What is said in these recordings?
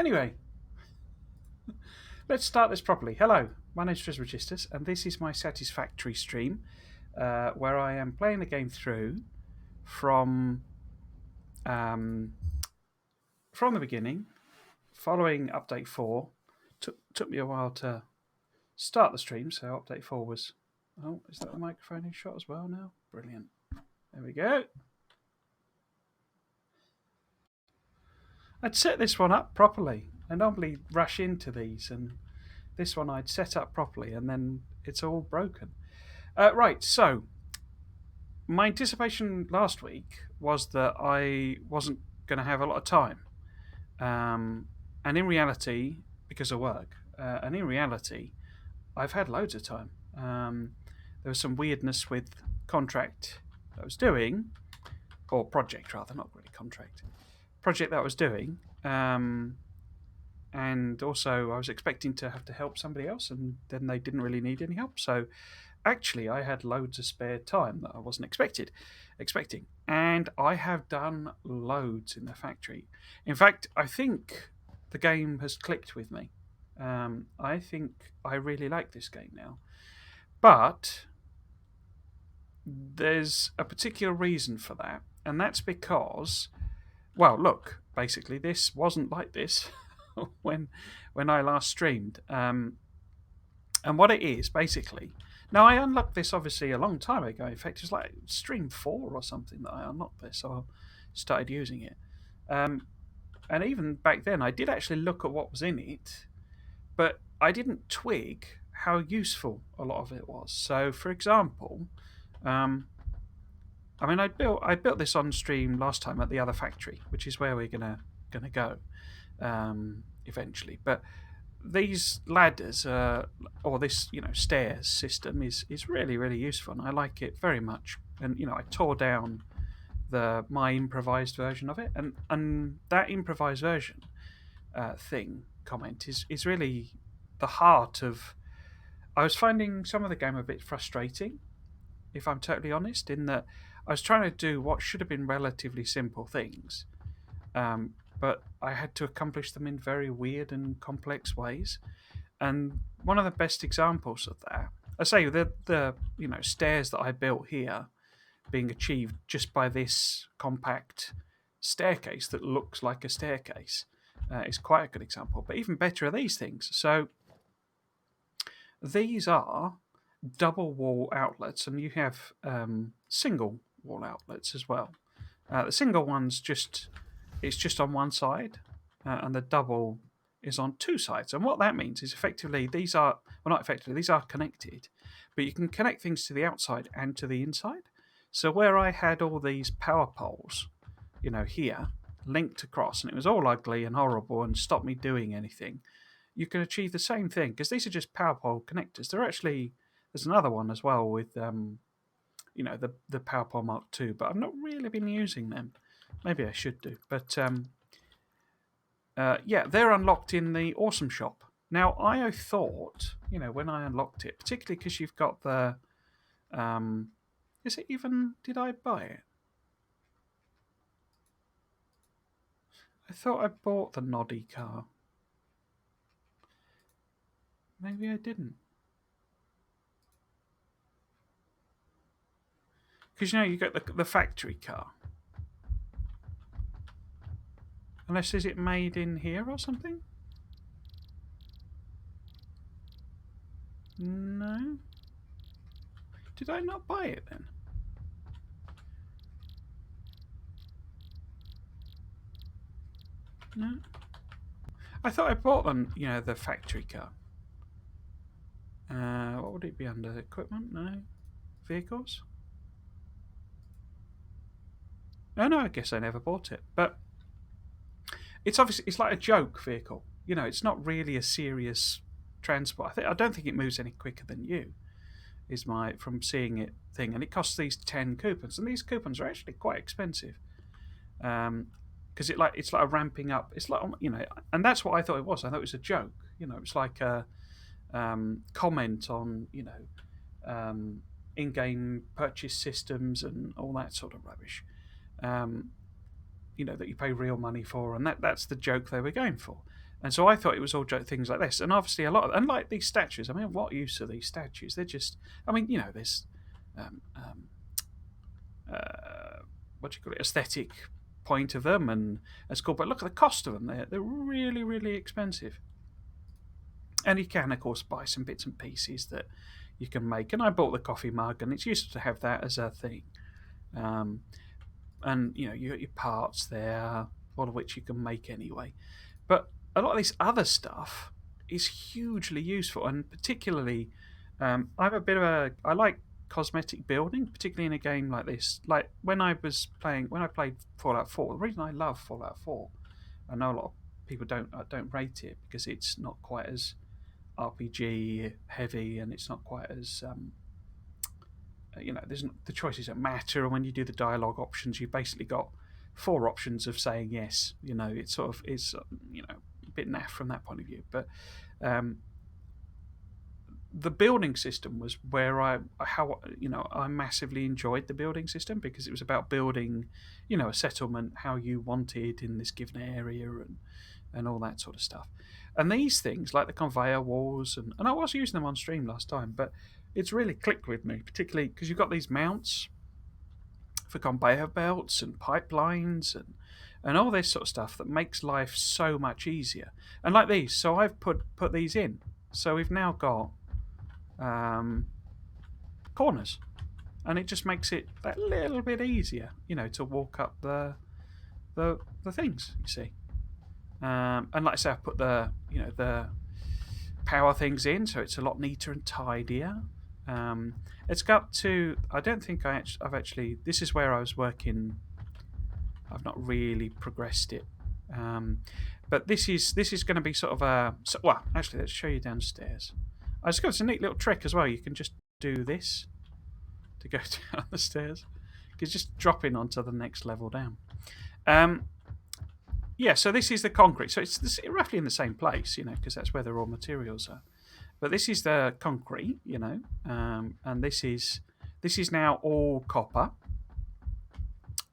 Anyway, let's start this properly. Hello, my name's Trismegistus, and this is my Satisfactory stream, where I am playing the game through from um, from the beginning, following update 4. Took me a while to start the stream, so update 4 was. Oh, is that the microphone in shot as well now? Brilliant. There we go. I'd set this one up properly. I normally rush into these, and this one I'd set up properly, and then it's all broken. Right, so my anticipation last week was that I wasn't going to have a lot of time. And in reality, because of work, and in reality, I've had loads of time. There was some weirdness with contract that I was doing, or project rather, not really contract. Project that I was doing. And also, I was expecting to have to help somebody else, and then they didn't really need any help. So actually, I had loads of spare time that I wasn't expecting. And I have done loads in the factory. In fact, I think the game has clicked with me. I think I really like this game now. But there's a particular reason for that, and that's because, well, look, basically, this wasn't like this when I last streamed. And what it is, basically, now I unlocked this obviously a long time ago. In fact, it was like stream 4 or something that I unlocked this, so I started using it. And even back then, I did actually look at what was in it, but I didn't twig how useful a lot of it was. So, for example, I built this on stream last time at the other factory, which is where we're gonna go eventually. But these ladders, or this stairs system, is really really useful, and I like it very much. And I tore down my improvised version of it, and that improvised version comment is really the heart of. I was finding some of the game a bit frustrating, if I'm totally honest, in that I was trying to do what should have been relatively simple things, but I had to accomplish them in very weird and complex ways. And one of the best examples of that, I say, the stairs that I built here being achieved just by this compact staircase that looks like a staircase is quite a good example. But even better are these things. So these are double wall outlets, and you have single wall outlets as well. The single one's it's just on one side, and the double is on two sides. And what that means is effectively these are connected, but you can connect things to the outside and to the inside. So where I had all these power poles, here linked across, and it was all ugly and horrible and stopped me doing anything, you can achieve the same thing because these are just power pole connectors. There's another one as well with the PowerPole Mark II, but I've not really been using them. Maybe I should do. But they're unlocked in the Awesome Shop. Now, I thought, when I unlocked it, particularly because you've got the. Is it even. Did I buy it? I thought I bought the Noddy car. Maybe I didn't. Because you got the factory car. Unless, is it made in here or something? No. Did I not buy it then? No. I thought I bought them, the factory car. What would it be under? Equipment? No. Vehicles? Oh, no, I guess I never bought it. But it's like a joke vehicle. It's not really a serious transport. I don't think it moves any quicker than you, from seeing it thing. And it costs these 10 coupons. And these coupons are actually quite expensive. Because it's like a ramping up. It's like, and that's what I thought it was. I thought it was a joke. It's like a comment on, in-game purchase systems and all that sort of rubbish. That you pay real money for, and that's the joke they were going for. And so I thought it was all things like this. And obviously, and like these statues, I mean, what use are these statues? They're just, I mean, there's, um, um, what do you call it, aesthetic point of them, and it's cool. But look at the cost of them. They're really, really expensive. And you can, of course, buy some bits and pieces that you can make. And I bought the coffee mug, and it's useful to have that as a thing. And you got your parts there, all of which you can make anyway. But a lot of this other stuff is hugely useful, and particularly, I'm a bit of I like cosmetic building, particularly in a game like this. Like when I played Fallout 4. The reason I love Fallout 4, I know a lot of people don't rate it because it's not quite as RPG heavy, and it's not quite as the choices don't matter, and when you do the dialogue options, you've basically got 4 options of saying yes. It's sort of a bit naff from that point of view. But the building system was where I massively enjoyed the building system, because it was about building, a settlement how you wanted in this given area, and all that sort of stuff. And these things, like the conveyor walls, and I was using them on stream last time, but it's really clicked with me, particularly because you've got these mounts for conveyor belts and pipelines and all this sort of stuff that makes life so much easier. And like these, so I've put these in. So we've now got corners, and it just makes it that little bit easier, to walk up the things, you see. And like I say, I've put the power things in, so it's a lot neater and tidier. It's got to. I don't think I've actually. This is where I was working. I've not really progressed it, but this is going to be sort of a. Well, actually, let's show you downstairs. I just got a neat little trick as well. You can just do this to go down the stairs. You just drop in onto the next level down. Yeah, so this is the concrete. So it's roughly in the same place, because that's where the raw materials are. But this is the concrete, and this is now all copper.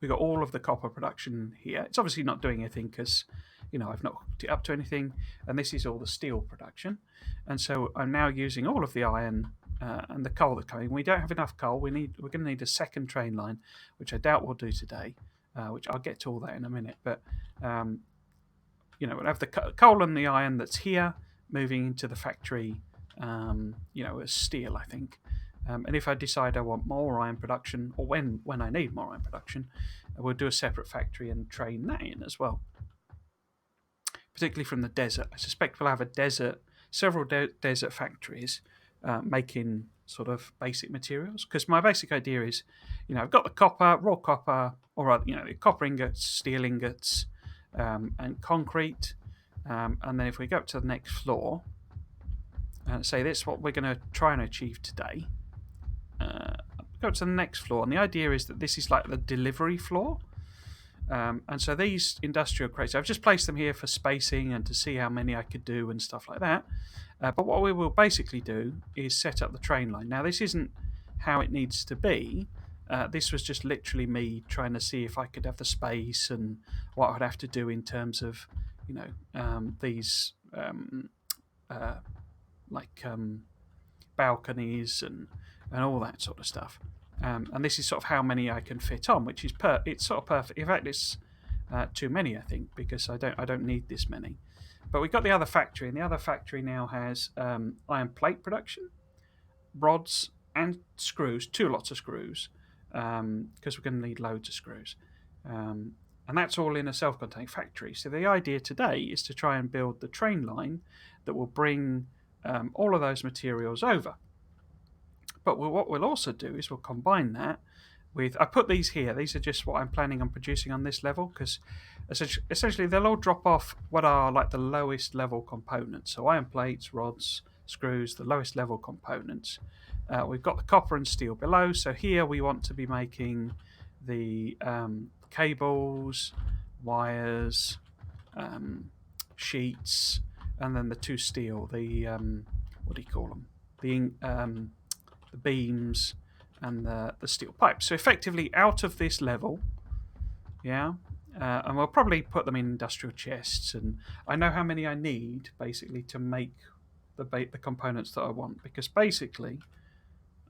We've got all of the copper production here. It's obviously not doing anything because, I've not hooked it up to anything. And this is all the steel production. And so I'm now using all of the iron and the coal that's coming. We don't have enough coal. We're going to need a second train line, which I doubt we'll do today. Which I'll get to all that in a minute. But we'll have the coal and the iron that's here moving into the factory, as steel, I think. And if I decide I want more iron production, or when I need more iron production, we'll do a separate factory and train that in as well. Particularly from the desert. I suspect we'll have several desert factories making sort of basic materials. Because my basic idea is, I've got the copper, raw copper, or rather, the copper ingots, steel ingots, and concrete. And then if we go up to the next floor, and say this is what we're going to try and achieve today. Go to the next floor, and the idea is that this is like the delivery floor. And so these industrial crates, I've just placed them here for spacing and to see how many I could do and stuff like that. But what we will basically do is set up the train line. Now, this isn't how it needs to be. This was just literally me trying to see if I could have the space and what I'd have to do in terms of, these balconies and all that sort of stuff. And this is sort of how many I can fit on, which is it's sort of perfect. In fact, it's too many, I think, because I don't need this many. But we've got the other factory, and the other factory now has iron plate production, rods and screws, 2 lots of screws, because we're going to need loads of screws. And that's all in a self-contained factory. So the idea today is to try and build the train line that will bring all of those materials over. But what we'll also do is we'll combine that with... I put these here. These are just what I'm planning on producing on this level, because essentially they'll all drop off what are like the lowest level components. So iron plates, rods, screws, the lowest level components. We've got the copper and steel below. So here we want to be making the cables, wires, sheets, and then the 2 steel, the what do you call them? The beams and the steel pipes. So effectively, out of this level, and we'll probably put them in industrial chests. And I know how many I need basically to make the components that I want, because basically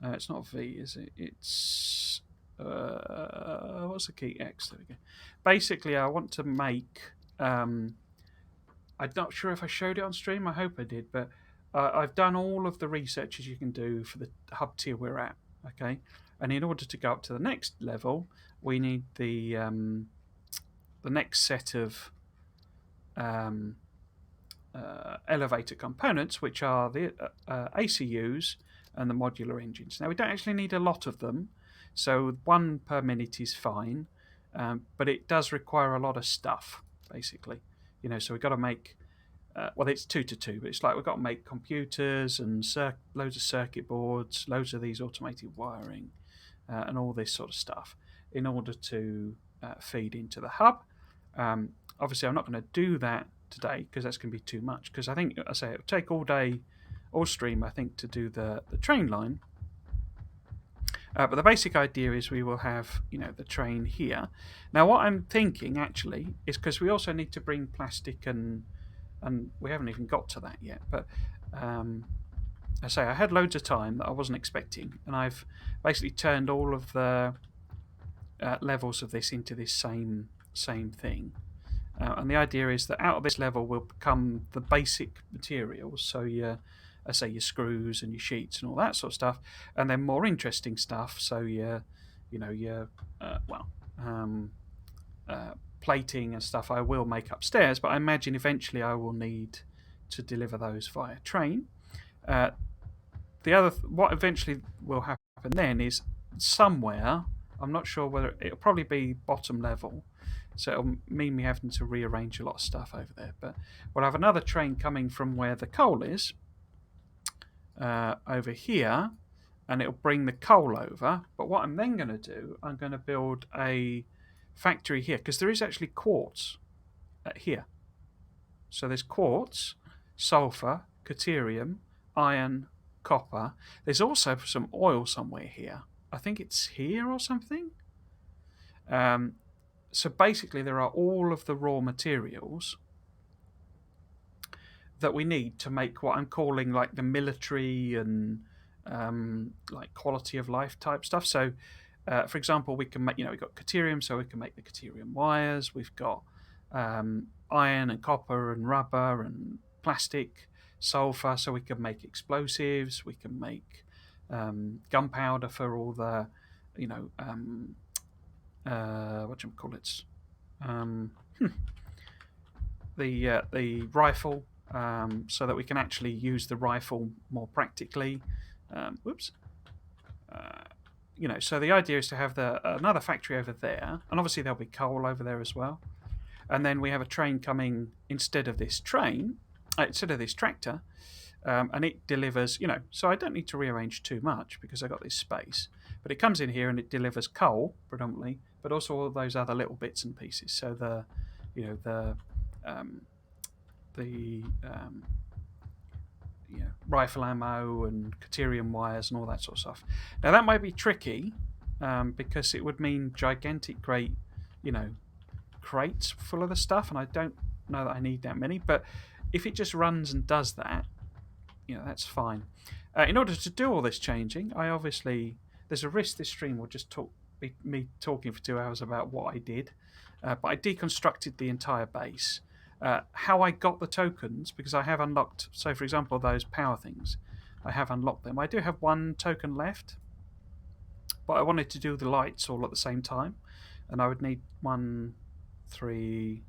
it's not V, is it? It's what's the key? X. There we go. Basically, I want to make. I'm not sure if I showed it on stream. I hope I did, but I've done all of the researches you can do for the hub tier we're at. Okay, and in order to go up to the next level, we need the next set of elevator components, which are the ACUs and the modular engines. Now, we don't actually need a lot of them, so 1 per minute is fine, but it does require a lot of stuff, basically. So we've got to make, well, it's 2 to 2, but it's like we've got to make computers and loads of circuit boards, loads of these automated wiring, and all this sort of stuff in order to feed into the hub. Obviously, I'm not going to do that today because that's going to be too much, because I think, I say, it'll take all day, all stream, I think, to do the train line. But the basic idea is we will have, the train here. Now, what I'm thinking actually is, because we also need to bring plastic, and we haven't even got to that yet. But I say I had loads of time that I wasn't expecting, and I've basically turned all of the levels of this into this same thing. And the idea is that out of this level will become the basic materials. So your screws and your sheets and all that sort of stuff, and then more interesting stuff. So your plating and stuff I will make upstairs, but I imagine eventually I will need to deliver those via train. What eventually will happen then is somewhere, I'm not sure whether it'll probably be bottom level, so it'll mean me having to rearrange a lot of stuff over there. But we'll have another train coming from where the coal is over here, and it'll bring the coal over. But what I'm then going to do, I'm going to build a factory here, because there is actually quartz here. So there's quartz, sulfur, deuterium, iron, copper. There's also some oil somewhere here. I think it's here or something. So basically, there are all of the raw materials that we need to make what I'm calling like the military and like quality of life type stuff. So, for example, we can make, we've got deuterium, so we can make the deuterium wires. We've got iron and copper and rubber and plastic, sulfur, so we can make explosives. We can make gunpowder for all the, whatchamacallits, the rifle, so that we can actually use the rifle more practically. So the idea is to have another factory over there, and obviously there'll be coal over there as well. And then we have a train coming instead of this tractor, and it delivers, so I don't need to rearrange too much because I got this space. But it comes in here and it delivers coal predominantly, but also all those other little bits and pieces. So the rifle ammo and deuterium wires and all that sort of stuff. Now that might be tricky because it would mean gigantic, great, crates full of the stuff, and I don't know that I need that many. But if it just runs and does that, that's fine. In order to do all this changing, there's a risk this stream will just be me talking for 2 hours about what I did, but I deconstructed the entire base. How I got the tokens, because I have unlocked, so for example, those power things, I have unlocked them. I do have 1 token left, but I wanted to do the lights all at the same time, and I would need 1, 3,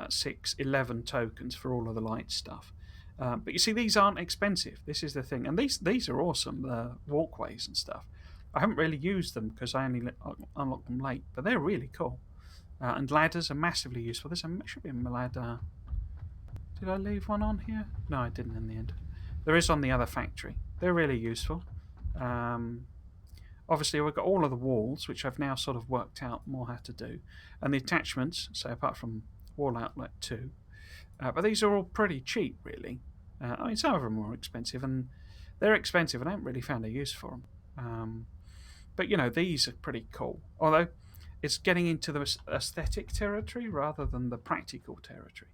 6, 11 tokens for all of the light stuff. But you see, these aren't expensive. This is the thing. And these are awesome, the walkways and stuff. I haven't really used them because I only unlocked them late, but they're really cool. And ladders are massively useful. There should be a ladder. Did I leave one on here? No, I didn't in the end. There is on the other factory. They're really useful. Obviously, we've got all of the walls, which I've now sort of worked out more how to do. And the attachments, so apart from wall outlet 2. But these are all pretty cheap, really. I mean, some of them are more expensive, and they're expensive, and I haven't really found a use for them. But, these are pretty cool. Although, it's getting into the aesthetic territory rather than the practical territory.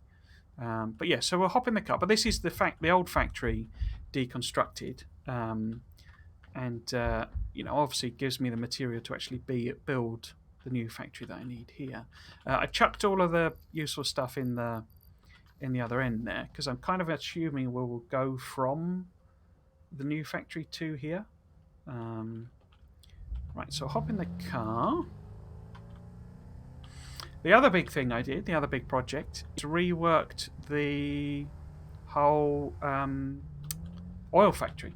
But yeah, so we'll hop in the car. But this is the old factory deconstructed, and obviously gives me the material to actually build the new factory that I need here. I chucked all of the useful stuff in the other end there because I'm kind of assuming we'll go from the new factory to here. Right, so I'll hop in the car. The other big thing I did, the other big project, is reworked the whole oil factory.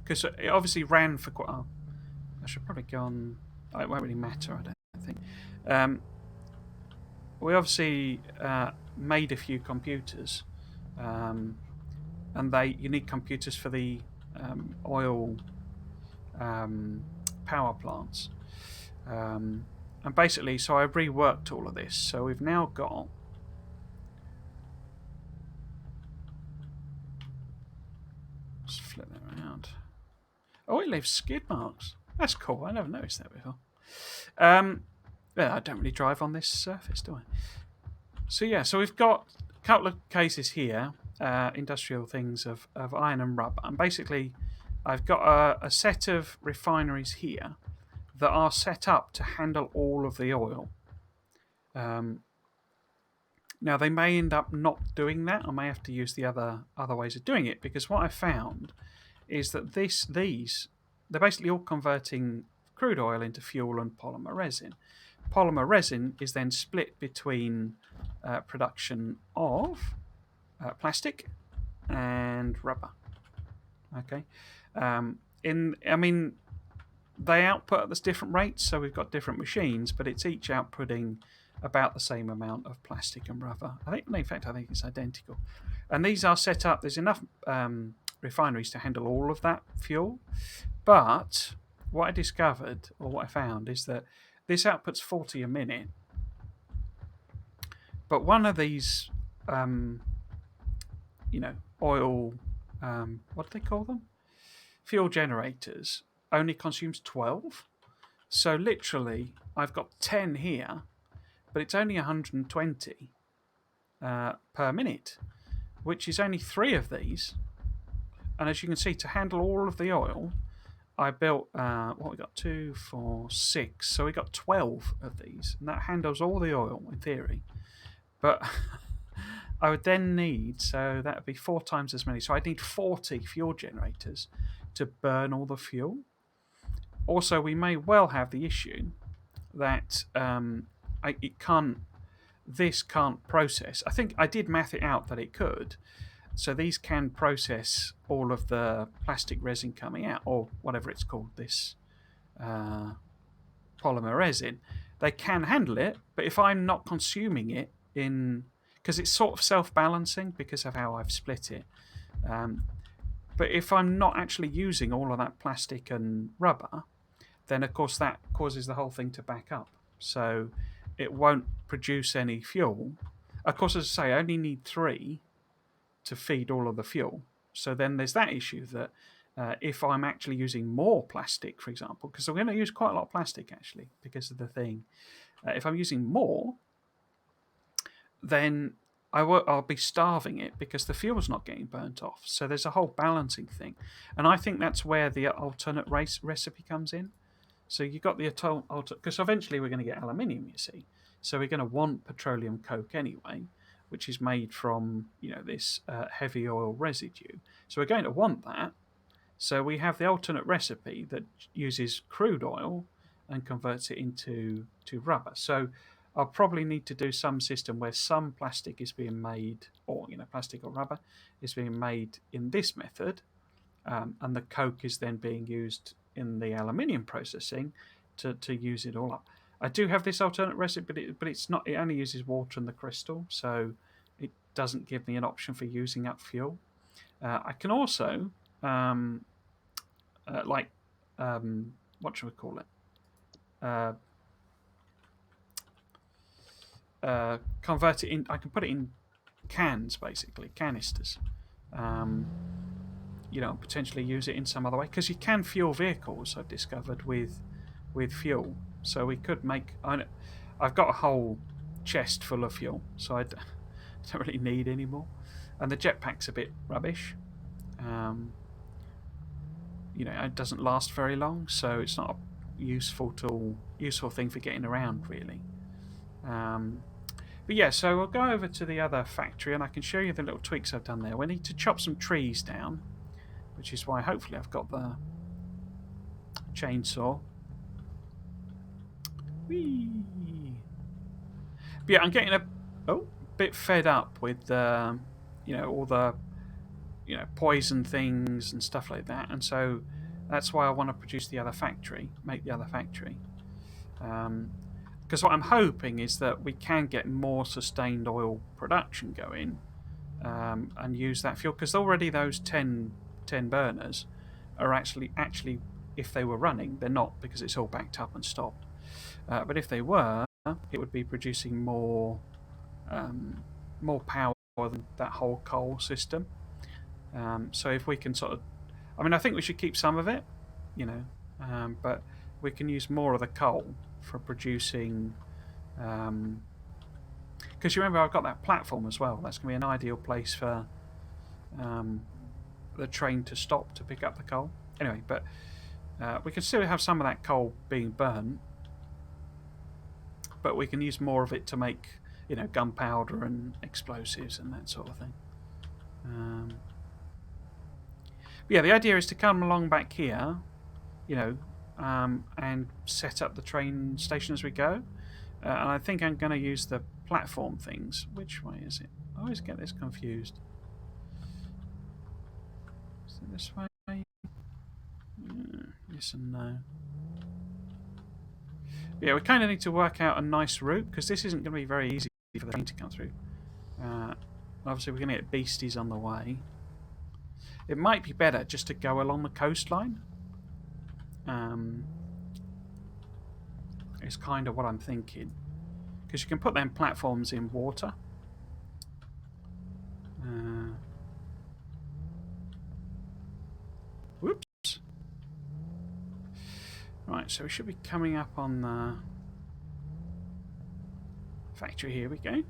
Because it obviously ran for quite. Oh, I should probably go on. Oh, it won't really matter, I don't think. We obviously made a few computers, and you need computers for the oil power plants. And basically, so I reworked all of this. So we've now got. Let's flip that around. Oh, it leaves skid marks. That's cool. I never noticed that before. I don't really drive on this surface, do I? So yeah, so we've got a couple of cases here, industrial things of iron and rubber. And basically, I've got a set of refineries here that are set up to handle all of the oil. Now, they may end up not doing that. I may have to use the other ways of doing it, because what I found is that they're basically all converting crude oil into fuel and polymer resin. Polymer resin is then split between production of plastic and rubber. Okay, they output at different rates, so we've got different machines, but it's each outputting about the same amount of plastic and rubber. I think it's identical. And these are set up. There's enough refineries to handle all of that fuel, but what I discovered, or what I found, is that this outputs 40 a minute. But one of these, oil, what do they call them? Fuel generators only consumes 12. So literally, I've got 10 here, but it's only 120 per minute, which is only 3 of these. And as you can see, to handle all of the oil, I built, what we got, 2, 4, 6. So we got 12 of these, and that handles all the oil in theory. But I would then need, so that would be 4 times as many. So I'd need 40 fuel generators to burn all the fuel. Also, we may well have the issue that this can't process. I think I did math it out that it could. So these can process all of the plastic resin coming out, or whatever it's called, this polymer resin. They can handle it, but if I'm not consuming it because it's sort of self-balancing because of how I've split it. But if I'm not actually using all of that plastic and rubber, then of course that causes the whole thing to back up. So it won't produce any fuel. Of course, as I say, I only need 3 to feed all of the fuel. So then there's that issue that if I'm actually using more plastic, for example, because I'm going to use quite a lot of plastic actually because of the thing. If I'm using more, then I'll be starving it because the fuel's not getting burnt off. So there's a whole balancing thing. And I think that's where the alternate recipe comes in. So you've got the alternate, because eventually we're going to get aluminium, you see. So we're going to want petroleum coke anyway, which is made from this heavy oil residue. So we're going to want that. So we have the alternate recipe that uses crude oil and converts it into rubber. So I'll probably need to do some system where some plastic is being made, or plastic or rubber is being made in this method, and the coke is then being used in the aluminium processing to use it all up. I do have this alternate recipe, but it's not. It only uses water and the crystal, so it doesn't give me an option for using up fuel. I can also what should we call it? Convert it in. I can put it in cans, basically canisters. Potentially use it in some other way, because you can fuel vehicles, I've discovered, with fuel. So we could make. I've got a whole chest full of fuel, so I don't really need any more. And the jetpack's a bit rubbish. Um, it doesn't last very long, so it's not a useful thing for getting around really. But yeah, so we'll go over to the other factory and I can show you the little tweaks I've done there. We need to chop some trees down, which is why hopefully I've got the chainsaw. Whee! But yeah, I'm getting a bit fed up with all the poison things and stuff like that, and so that's why I want to produce the other factory, make the other factory. Because what I'm hoping is that we can get more sustained oil production going and use that fuel. Because already those 10 burners are actually, if they were running, they're not because it's all backed up and stopped. But if they were, it would be producing more power than that whole coal system. So if we can I think we should keep some of it, but we can use more of the coal for producing. Because you remember, I've got that platform as well. That's going to be an ideal place for the train to stop to pick up the coal. Anyway, but we can still have some of that coal being burnt, but we can use more of it to make, gunpowder and explosives and that sort of thing. But yeah, the idea is to come along back here, and set up the train station as we go. And I think I'm going to use the platform things. Which way is it? I always get this confused. Is it this way? Yes and no. But yeah, we kind of need to work out a nice route, because this isn't going to be very easy for the train to come through. Obviously, we're going to get beasties on the way. It might be better just to go along the coastline. It's kind of what I'm thinking. Because you can put them platforms in water. Whoops. Right, so we should be coming up on the factory. Here we go.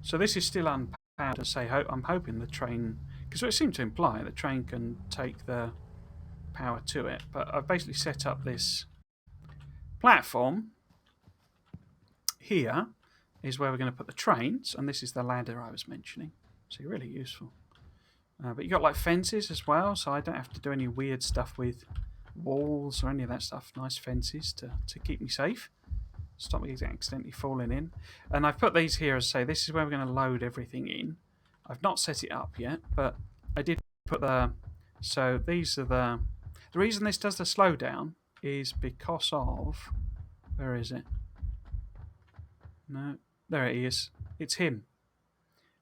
So this is still unpowered to say. I'm hoping the train, because it seemed to imply the train can take the power to it. But I've basically set up this platform. Here is where we're going to put the trains, and this is the ladder I was mentioning. So really useful. But you've got like fences as well, so I don't have to do any weird stuff with walls or any of that stuff. Nice fences to keep me safe. Stop me accidentally falling in. And I've put these here as say, this is where we're going to load everything in. I've not set it up yet, but I did put so these are the reason this does the slowdown is because of, where is it? No, there it is. It's him.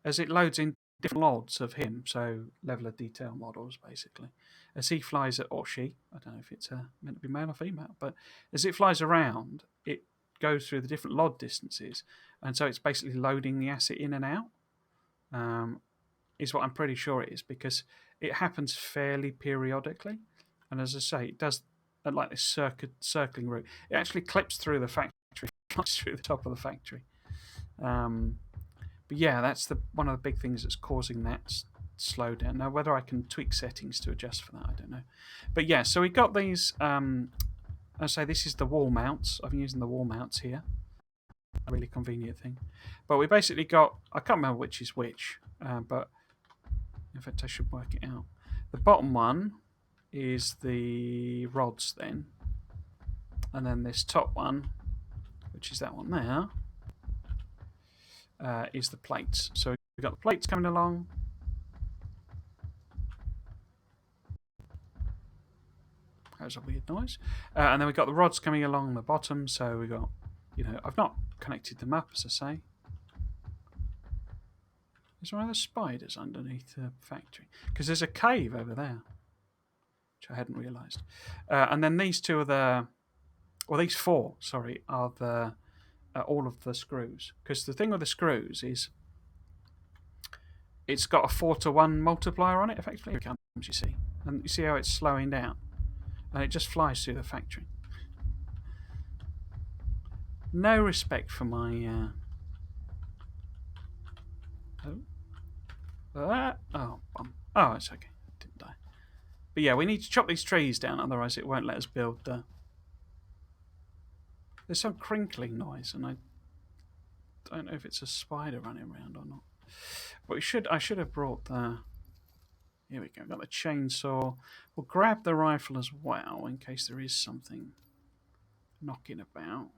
As it loads in different lots of him, so level of detail models basically. As he flies, or she, I don't know if it's meant to be male or female, but as it flies around, it goes through the different LOD distances, and so it's basically loading the asset in and out. Is what I'm pretty sure it is, because it happens fairly periodically, and as I say, it does like this circling route. It actually clips through the factory, flies through the top of the factory. But yeah, that's one of the big things that's causing that slowdown. Now, whether I can tweak settings to adjust for that, I don't know. But yeah, so we got these. I say this is the wall mounts. I've been using the wall mounts here. A really convenient thing. But we basically got, I can't remember which is which, but in fact I should work it out. The bottom one is the rods then, and then this top one, which is that one there, is the plates. So we've got the plates coming along. That was a weird noise. And then we've got the rods coming along the bottom. So we've got, I've not connected them up, as I say. Is there other spiders underneath the factory? Because there's a cave over there, which I hadn't realised. And then these two are these four, sorry, are all of the screws. Because the thing with the screws is it's got a 4-to-1 multiplier on it, effectively. Here it comes, you see. And you see how it's slowing down? And it just flies through the factory. No respect for my... Oh, it's okay. It didn't die. But yeah, we need to chop these trees down, otherwise it won't let us build the... There's some crinkling noise, and I don't know if it's a spider running around or not. But I should have brought the... Here we go. Got the chainsaw. We'll grab the rifle as well, in case there is something knocking about.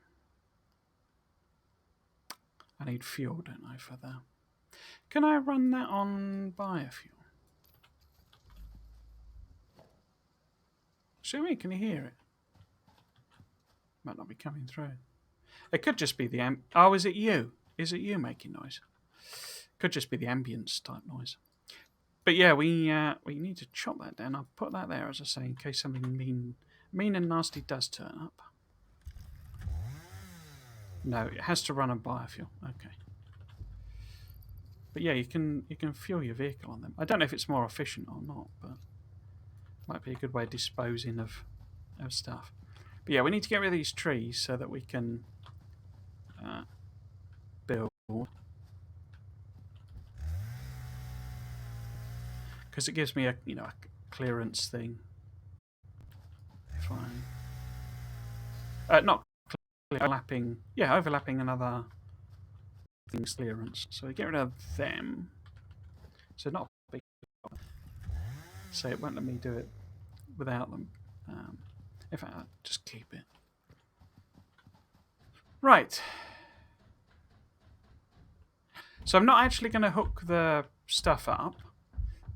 I need fuel, don't I, for that? Can I run that on biofuel? Show me, can you hear it? Might not be coming through. It could just be the Oh, is it you? Is it you making noise? Could just be the ambience type noise. But yeah, we need to chop that down. I'll put that there, as I say, in case something mean and nasty does turn up. No, it has to run on biofuel. Okay. But yeah, you can fuel your vehicle on them. I don't know if it's more efficient or not, but might be a good way of disposing of stuff. But yeah, we need to get rid of these trees so that we can build. Because it gives me a a clearance thing. If I not overlapping, overlapping another thing's clearance. So we get rid of them. So not big. So it won't let me do it without them. In fact, I'll just keep it. Right. So I'm not actually going to hook the stuff up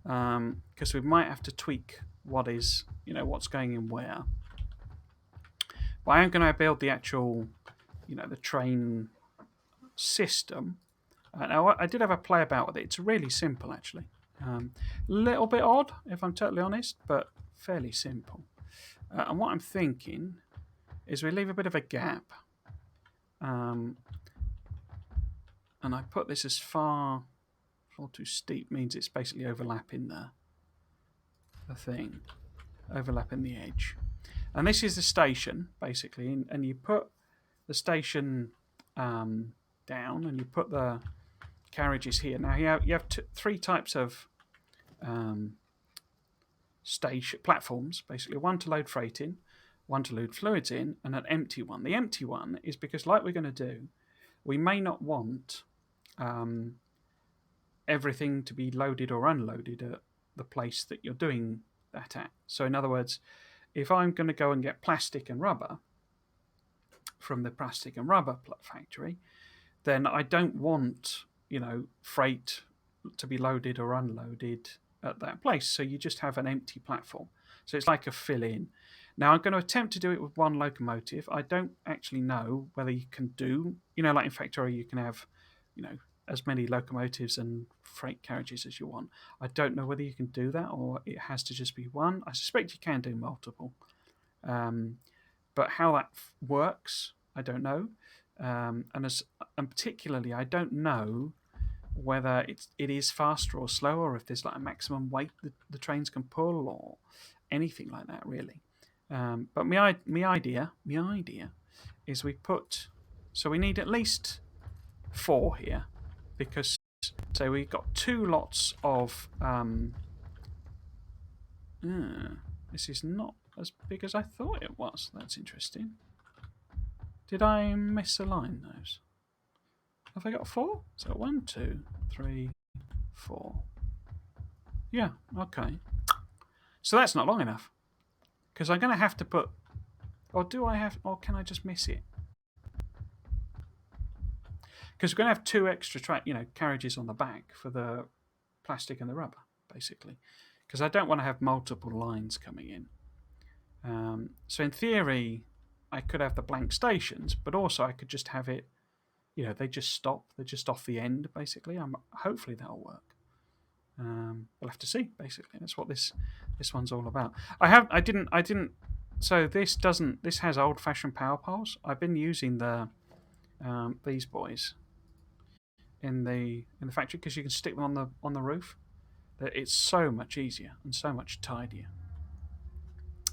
because we might have to tweak what is, what's going in where. But I am going to build the actual, the train system. Now, I did have a play about with it. It's really simple, actually. A little bit odd, if I'm totally honest, but fairly simple. And what I'm thinking is we leave a bit of a gap. And I put this as far too steep means it's basically overlapping the thing, overlapping the edge. And this is the station, basically, and you put the station down and you put the carriages here. Now you have three types of station platforms, basically. One to load freight in, one to load fluids in, and an empty one. The empty one is because, like we're going to do, we may not want everything to be loaded or unloaded at the place that you're doing that at. So in other words, if I'm going to go and get plastic and rubber from the plastic and rubber factory, then I don't want, freight to be loaded or unloaded at that place. So you just have an empty platform. So it's like a fill-in. Now I'm going to attempt to do it with one locomotive. I don't actually know whether you can do, like in Factory, you can have, as many locomotives and freight carriages as you want. I don't know whether you can do that or it has to just be one. I suspect you can do multiple. But how that works, I don't know. And particularly, I don't know whether it is faster or slower, or if there's like a maximum weight the trains can pull or anything like that, really. But my idea is we need at least 4 here, because we've got 2 lots of this is not as big as I thought it was. That's interesting. Did I misalign those? Have I got 4? So 1, 2, 3, 4. Yeah, okay. So that's not long enough, because I'm going to have to put, or can I just miss it? Because we're going to have 2 extra carriages on the back for the plastic and the rubber, basically. Because I don't want to have multiple lines coming in. So in theory, I could have the blank stations, but also I could just have it, they just stop. They're just off the end, basically. Hopefully that'll work. We'll have to see, basically. That's what this one's all about. I didn't. So this has old-fashioned power poles. I've been using these boys in the factory because you can stick them on the roof. It's so much easier and so much tidier.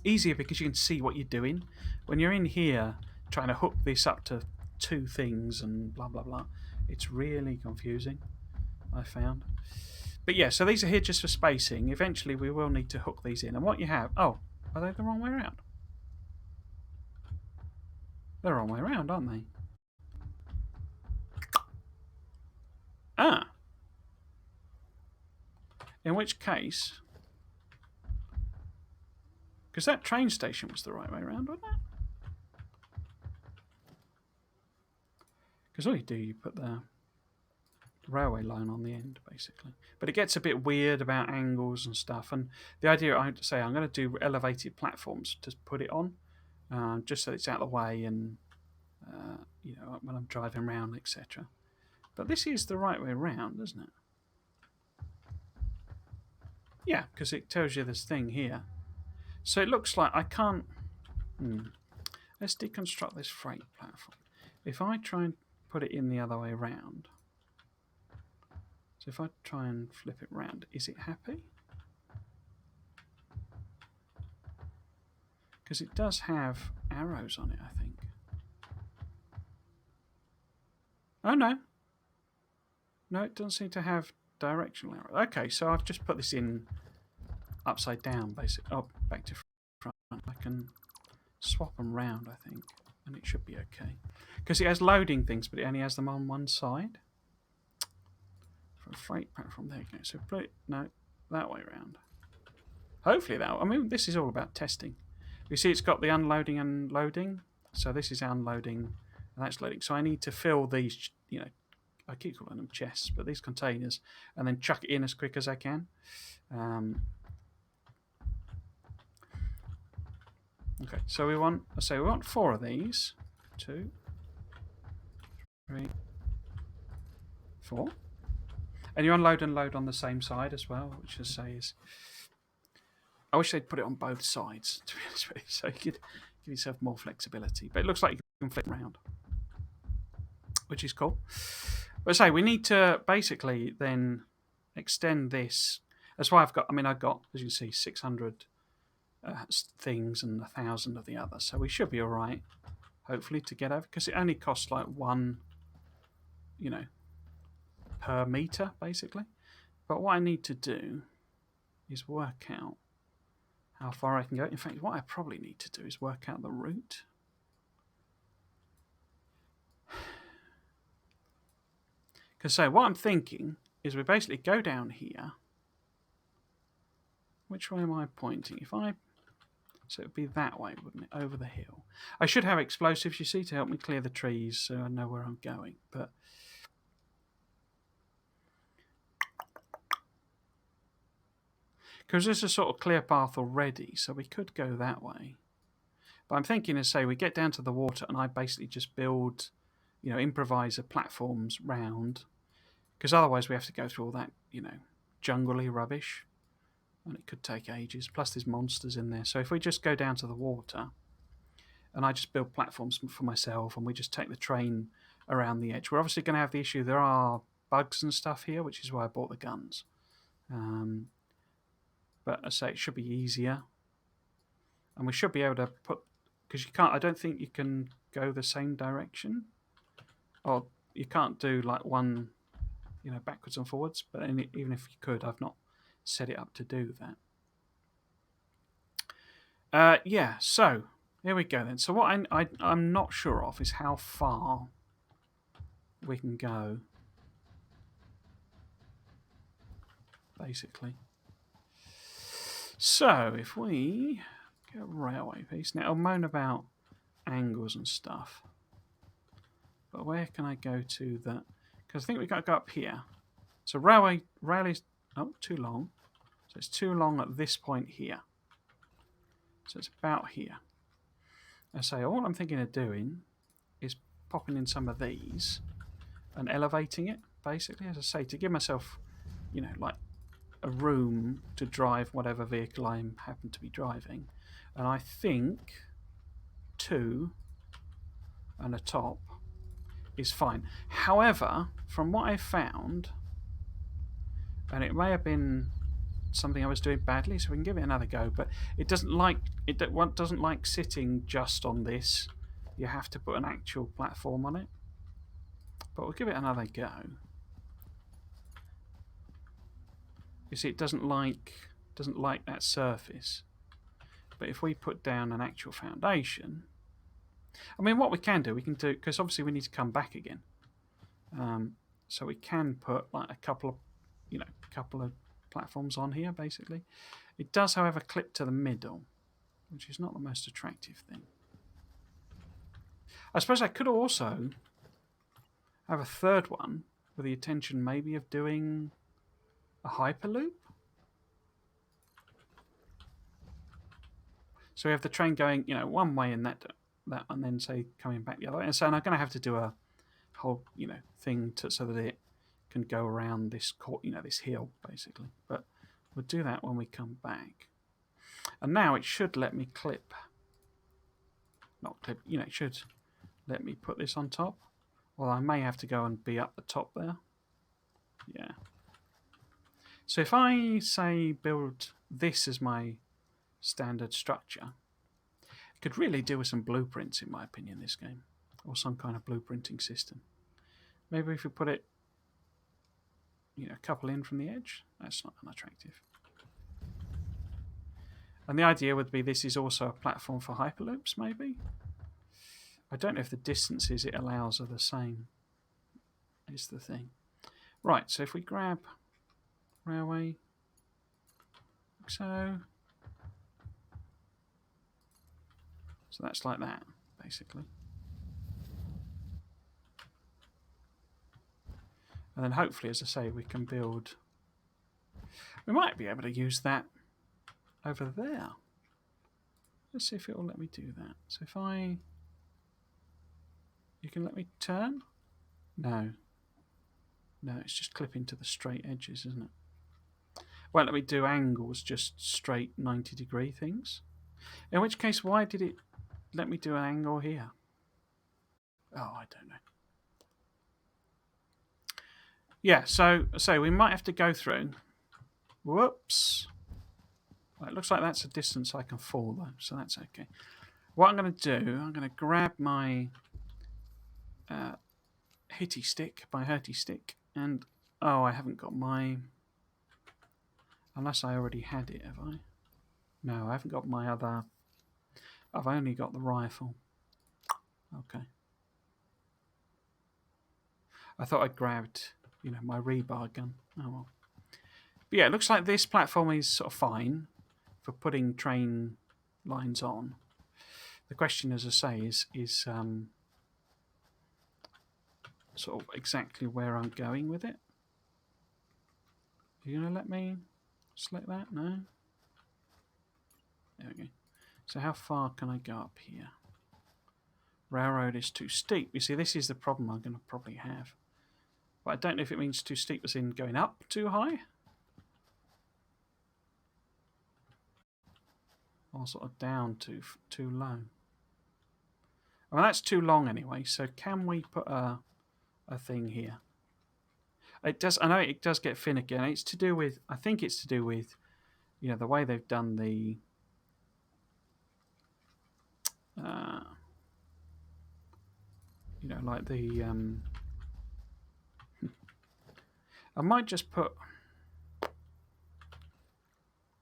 Easier because you can see what you're doing. When you're in here trying to hook this up to two things and blah blah blah, it's really confusing, I found. But yeah, so these are here just for spacing. Eventually we will need to hook these in. And what you have... Oh, are they the wrong way around? They're the wrong way around, aren't they? Ah. In which case... Because that train station was the right way around, wasn't it? Because all you do, you put the railway line on the end, basically. But it gets a bit weird about angles and stuff. And the idea, I'd say, I'm going to do elevated platforms to put it on, just so it's out of the way and, you know, when I'm driving around, etc. But this is the right way around, isn't it? Yeah, because it tells you this thing here. So it looks like I can't... Let's deconstruct this freight platform. If I try and put it in the other way around... So if I try and flip it round, is it happy? Because it does have arrows on it, I think. Oh, no. No, it doesn't seem to have directional arrows. Okay, so I've just put this in upside down, basically. Oh, back to front. I can swap them round, I think, and it should be okay. Because it has loading things, but it only has them on one side. For a freight platform, there you go. So put it, no, that way around. Hopefully that. I mean, this is all about testing. You see, it's got the unloading and loading. So this is unloading, and that's loading. So I need to fill these, you know, I keep calling them chests, but these containers, and then chuck it in as quick as I can. Okay, so we want, I say we want 4 of these. 2, 3, 4. And you unload and load on the same side as well, which I say is... I wish they'd put it on both sides, to be honest with you, so you could give yourself more flexibility. But it looks like you can flip around, which is cool. But say we need to basically then extend this. That's why I've got, I mean, I've got, as you can see, 600 things and 1,000 of the others. So we should be all right, hopefully, to get over, because it only costs like 1, you know, per meter, basically. But what I need to do is work out how far I can go. In fact, what I probably need to do is work out the route. Because so what I'm thinking is we basically go down here. Which way am I pointing? If I... So it would be that way, wouldn't it? Over the hill. I should have explosives, you see, to help me clear the trees so I know where I'm going. But... Because there's a sort of clear path already, so we could go that way. But I'm thinking to say we get down to the water and I basically just build, you know, improviser platforms round. Because otherwise we have to go through all that, you know, jungly rubbish. And it could take ages. Plus there's monsters in there. So if we just go down to the water and I just build platforms for myself and we just take the train around the edge. We're obviously going to have the issue. There are bugs and stuff here, which is why I bought the guns. But I say it should be easier. And we should be able to put... Because you can't... I don't think you can go the same direction. Or you can't do like one, you know, backwards and forwards. But even if you could, I've not set it up to do that. Yeah, so here we go then. So what I'm not sure of is how far we can go, basically. So if we get a railway piece, now I'll moan about angles and stuff, but where can I go to that? Because I think we've got to go up here. So rail is, oh, too long. So it's too long at this point here. So it's about here. I say all I'm thinking of doing is popping in some of these and elevating it, basically, as I say, to give myself, you know, like a room to drive whatever vehicle I happen to be driving. And I think 2 and a top is fine. However, from what I found, and it may have been something I was doing badly, so we can give it another go. But it doesn't like doesn't like sitting just on this. You have to put an actual platform on it. But we'll give it another go. You see, it doesn't like that surface. But if we put down an actual foundation, I mean, what we can do, because obviously we need to come back again. So we can put like a couple of platforms on here, basically. It does, however, clip to the middle, which is not the most attractive thing. I suppose I could also have a third one with the intention maybe of doing a hyperloop. So we have the train going, one way in that, and then say coming back the other way. And so I'm going to have to do a whole, thing so that it can go around this this hill basically. But we'll do that when we come back. And now it should let me clip. Not clip. It should let me put this on top. Well, I may have to go and be up the top there. Yeah. So if I say build this as my standard structure, it could really do with some blueprints, in my opinion, this game, or some kind of blueprinting system. Maybe if we put it, a couple in from the edge, that's not unattractive. And the idea would be this is also a platform for hyperloops, maybe. I don't know if the distances it allows are the same, is the thing. Right, so if we grab railway, like so that's like that, basically. And then hopefully, as I say, we can build... We might be able to use that over there. Let's see if it will let me do that. So if I... You can let me turn? No. No, it's just clipping to the straight edges, isn't it? Won't let me do angles, just straight 90-degree things. In which case, why did it let me do an angle here? Oh, I don't know. Yeah, so we might have to go through. Whoops. Well, it looks like that's a distance I can fall, though, so that's okay. What I'm going to do, I'm going to grab my hitty stick, my hurty stick, and... Oh, I haven't got my... Unless I already had it, have I? No, I haven't got my other... I've only got the rifle. Okay. I thought I grabbed, my rebar gun. Oh well. But yeah, it looks like this platform is sort of fine for putting train lines on. The question, as I say, is sort of exactly where I'm going with it. Are you going to let me select that? No? There we go. So how far can I go up here? Railroad is too steep. You see, this is the problem I'm going to probably have. But I don't know if it means too steep as in going up too high. Or sort of down too low. I mean, that's too long anyway, so can we put a thing here? It does. I know it does get finicky, and it's to do with... I think it's to do with, the way they've done the... like the... I might just put...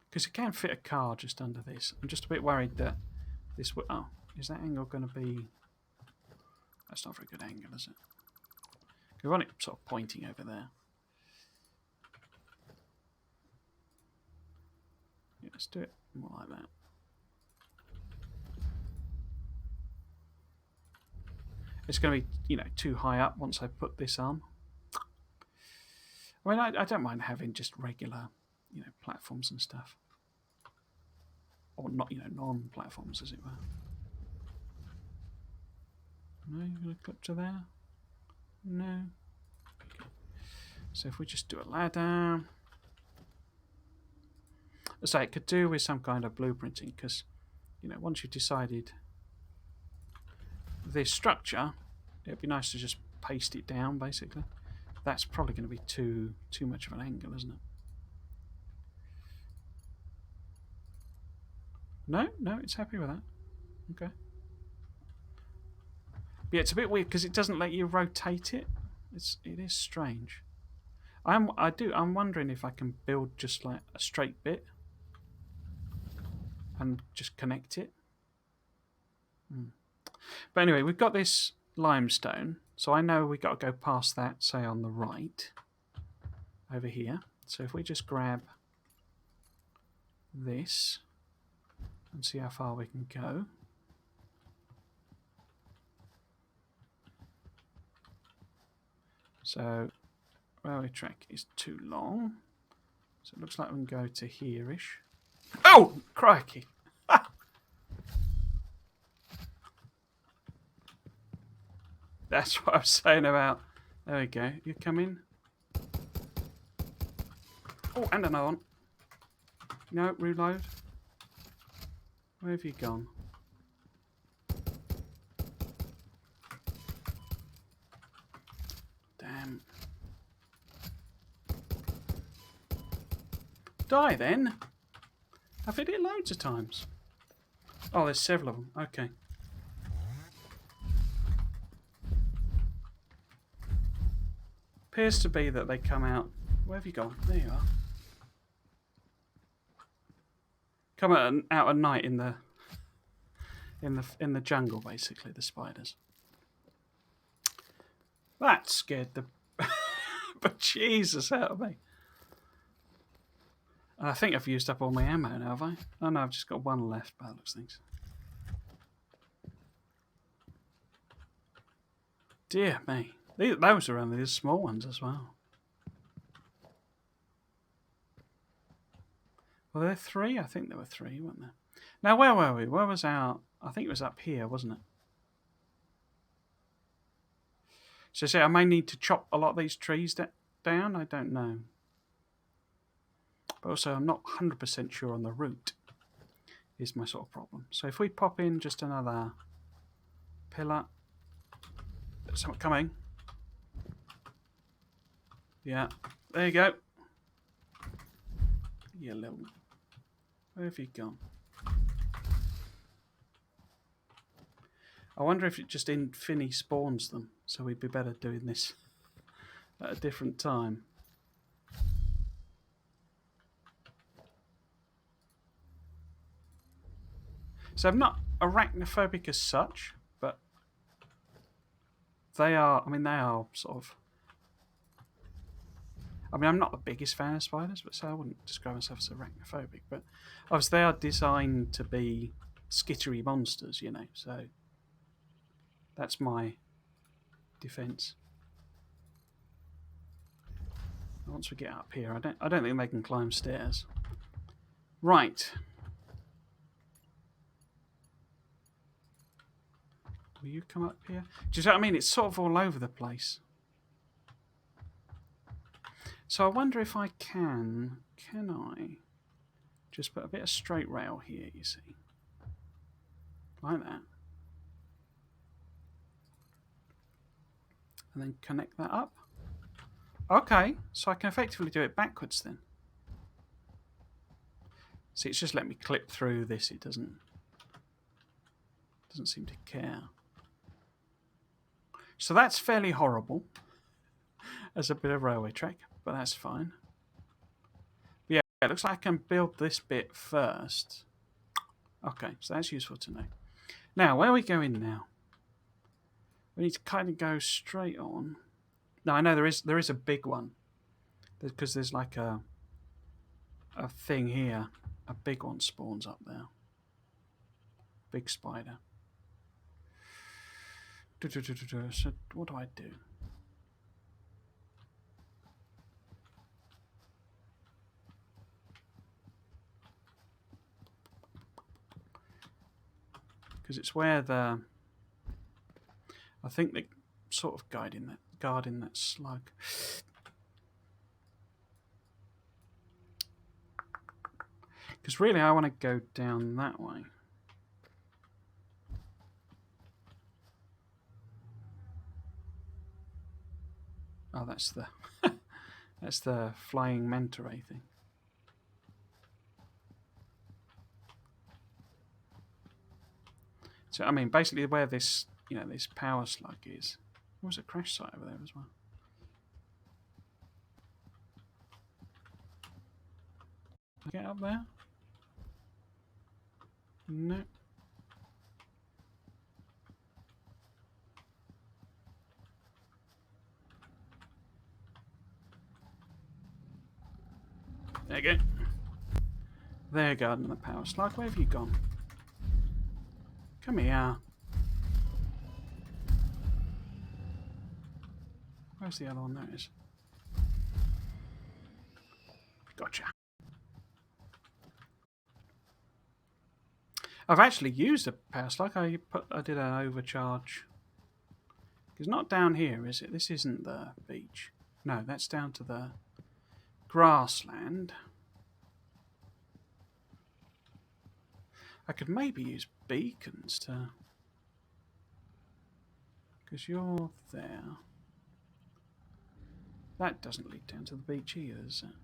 Because you can fit a car just under this. I'm just a bit worried that this would... Oh, is that angle going to be... That's not a very good angle, is it? We want it sort of pointing over there. Yeah, let's do it more like that. It's going to be, too high up once I put this on. I mean, I don't mind having just regular, platforms and stuff. Or not, non-platforms, as it were. No, you're going to clip to there? No. Okay. So if we just do a ladder... So it could do with some kind of blueprinting, because, once you've decided this structure, it'd be nice to just paste it down, basically. That's probably going to be too much of an angle, isn't it? No, it's happy with that. Okay. But yeah, it's a bit weird because it doesn't let you rotate it. It is strange. I'm wondering if I can build just like a straight bit and just connect it. But anyway, we've got this limestone, so I know we've got to go past that, say on the right, over here. So if we just grab this and see how far we can go. So railway track is too long, so it looks like we can go to here-ish. Oh, crikey! That's what I was saying about. There we go. You come in. Oh, and another one. No, reload. Where have you gone? Damn. Die then. I've hit it loads of times. Oh, there's several of them. Okay. Appears to be that they come out. Where have you gone? There you are. Come out at night in the jungle, basically, the spiders. That scared the bejesus out of me. I think I've used up all my ammo now, have I? Oh no, I've just got one left by the looks of things. Dear me. Those are only the small ones as well. Were there 3? I think there were 3, weren't there? Now, where were we? Where was our... I think it was up here, wasn't it? So say I may need to chop a lot of these trees down. I don't know. But also, I'm not 100% sure on the route is my sort of problem. So if we pop in just another pillar. There's someone coming. Yeah. There you go. You little... Where have you gone? I wonder if it just infini spawns them, so we'd be better doing this at a different time. So I'm not arachnophobic as such, but they are, I mean, they are sort of... I mean, I'm not the biggest fan of spiders, but so I wouldn't describe myself as arachnophobic, but obviously they are designed to be skittery monsters, you know, so that's my defence. Once we get up here, I don't think they can climb stairs. Right. Will you come up here? Do you know what I mean? It's sort of all over the place. So I wonder if I can I just put a bit of straight rail here, you see? Like that. And then connect that up. Okay, so I can effectively do it backwards then. See, it's just let me clip through this. It doesn't seem to care. So that's fairly horrible as a bit of railway track, but that's fine. But yeah, it looks like I can build this bit first. Okay, so that's useful to know. Now, where are we going now? We need to kind of go straight on. No, I know there is a big one. Because there's like a thing here. A big one spawns up there. Big spider. So what do I do? Because it's where the... I think they're sort of guarding that slug. Because really I want to go down that way. Oh, that's the that's the flying manta ray thing. So I mean, basically, where this this power slug is. There was a crash site over there as well. Can I get up there? No. There you go. There, guarding the power slug. Where have you gone? Come here. Where's the other one? There it is. Gotcha. I've actually used a power slug. I did an overcharge. It's not down here, is it? This isn't the beach. No, that's down to the grassland. I could maybe use beacons to... Because you're there. That doesn't lead down to the beach either, does it?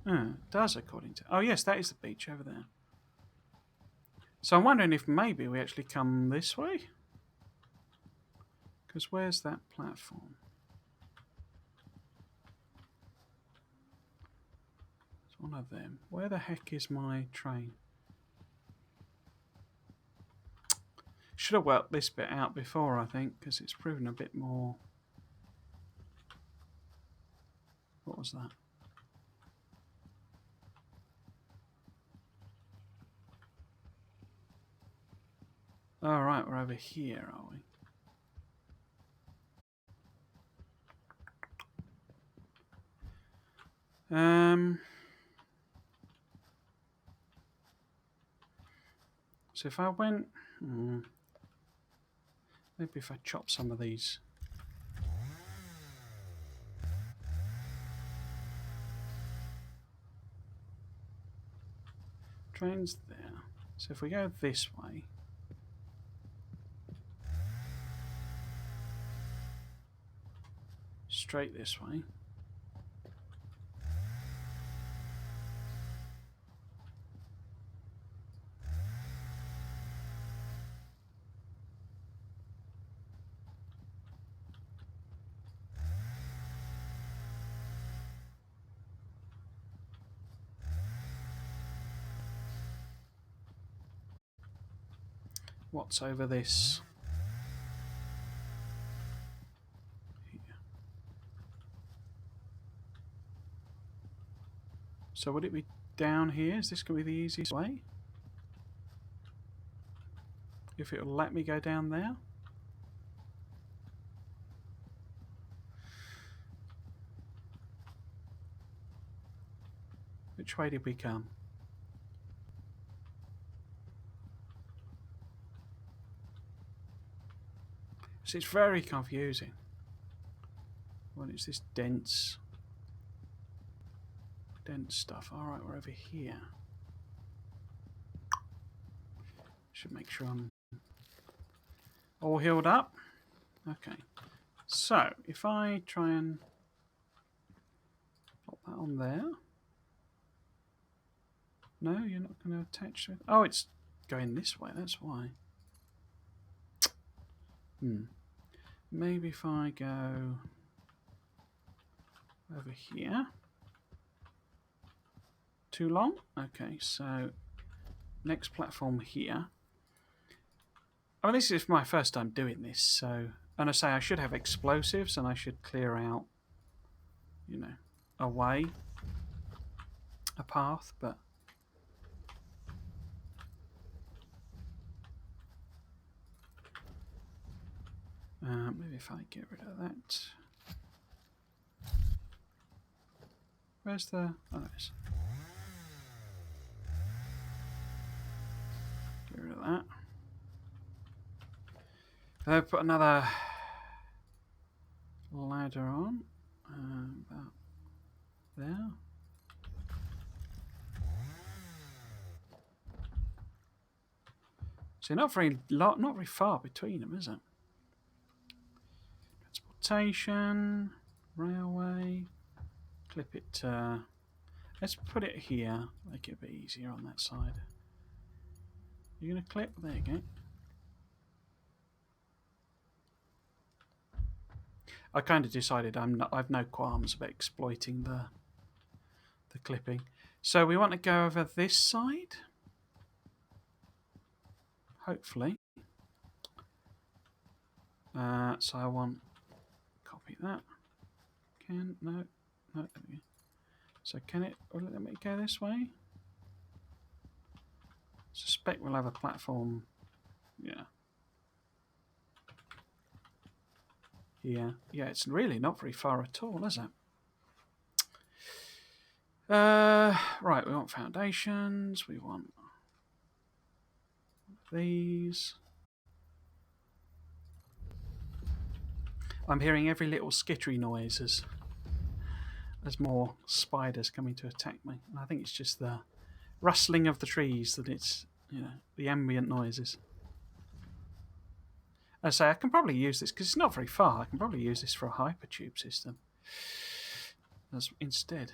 Oh, it does according to... Oh yes, that is the beach over there. So I'm wondering if maybe we actually come this way? Because where's that platform? It's one of them. Where the heck is my train? Should have worked this bit out before, I think, because it's proven a bit more... What was that? All right, we're over here, are we? So if I went... maybe if I chop some of these... Train's there. So if we go this way... Straight this way... What's over this? Here. So would it be down here? Is this going to be the easiest way? If it will let me go down there? Which way did we come? So it's very confusing. Well, it's this dense stuff. Alright, we're over here. Should make sure I'm all healed up. Okay. So, if I try and pop that on there. No, you're not going to attach it. Oh, it's going this way, that's why. Maybe if I go over here. Too long? Okay, so next platform here. I mean, this is my first time doing this, so... And I say I should have explosives and I should clear out, you know, a way, a path, but... maybe if I get rid of that. Where's the... Oh, there it is. Get rid of that. Put another ladder on. About there. So not very far between them, is it? Transportation, railway. Clip it. Let's put it here. Make it a bit easier on that side. You going to clip? There you go. I kind of decided I've no qualms about exploiting the clipping. So we want to go over this side. Hopefully. So I want copy that. No. There we go. So can it let me go this way? Suspect we'll have a platform. Yeah. Yeah, it's really not very far at all, is it? Right, we want foundations, we want these. I'm hearing every little skittery noise as more spiders coming to attack me. And I think it's just the rustling of the trees that it's, the ambient noises. I say I can probably use this because it's not very far. I can probably use this for a hypertube system instead.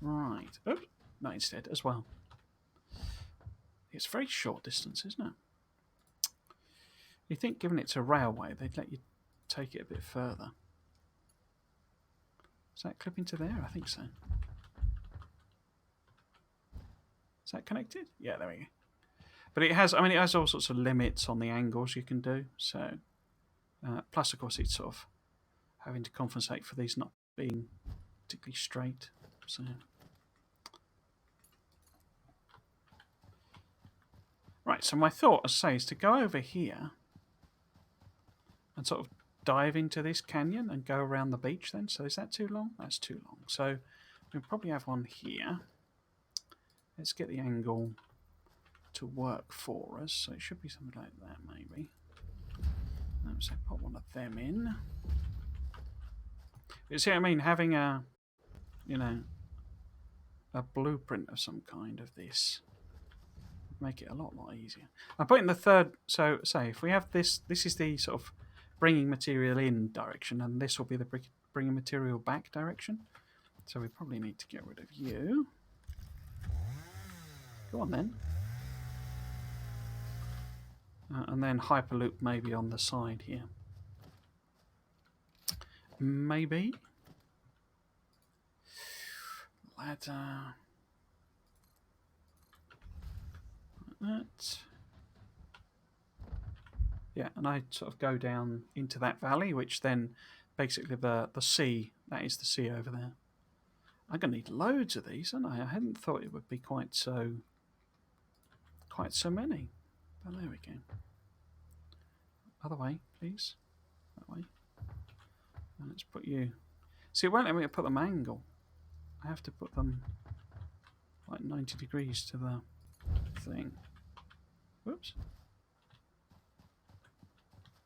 Right. Oops. Not instead as well. It's very short distance, isn't it? You think given it's a railway, they'd let you take it a bit further. Is that clipping to there? I think so. Is that connected? Yeah, there we go. But it has all sorts of limits on the angles you can do. So, plus, of course, it's sort of having to compensate for these not being particularly straight. So, right. So my thought, as I say, is to go over here and sort of dive into this canyon and go around the beach. Then, so is that too long? That's too long. So we'll probably have one here. Let's get the angle to work for us. So it should be something like that, maybe. So put one of them in. You see what I mean? Having a blueprint of some kind of this would make it a lot easier. I'm putting the third. So say if we have this is the sort of bringing material in direction, and this will be the bringing material back direction. So we probably need to get rid of you. Go on then. And then hyperloop maybe on the side here. Maybe. Ladder. That. Yeah, and I sort of go down into that valley, which then basically the sea, that is the sea over there. I'm going to need loads of these, aren't I? I hadn't thought it would be quite so many. But there we go. Other way, please. That way. And let's put you... See, it won't let me put them angle. I have to put them like 90 degrees to the thing. Whoops.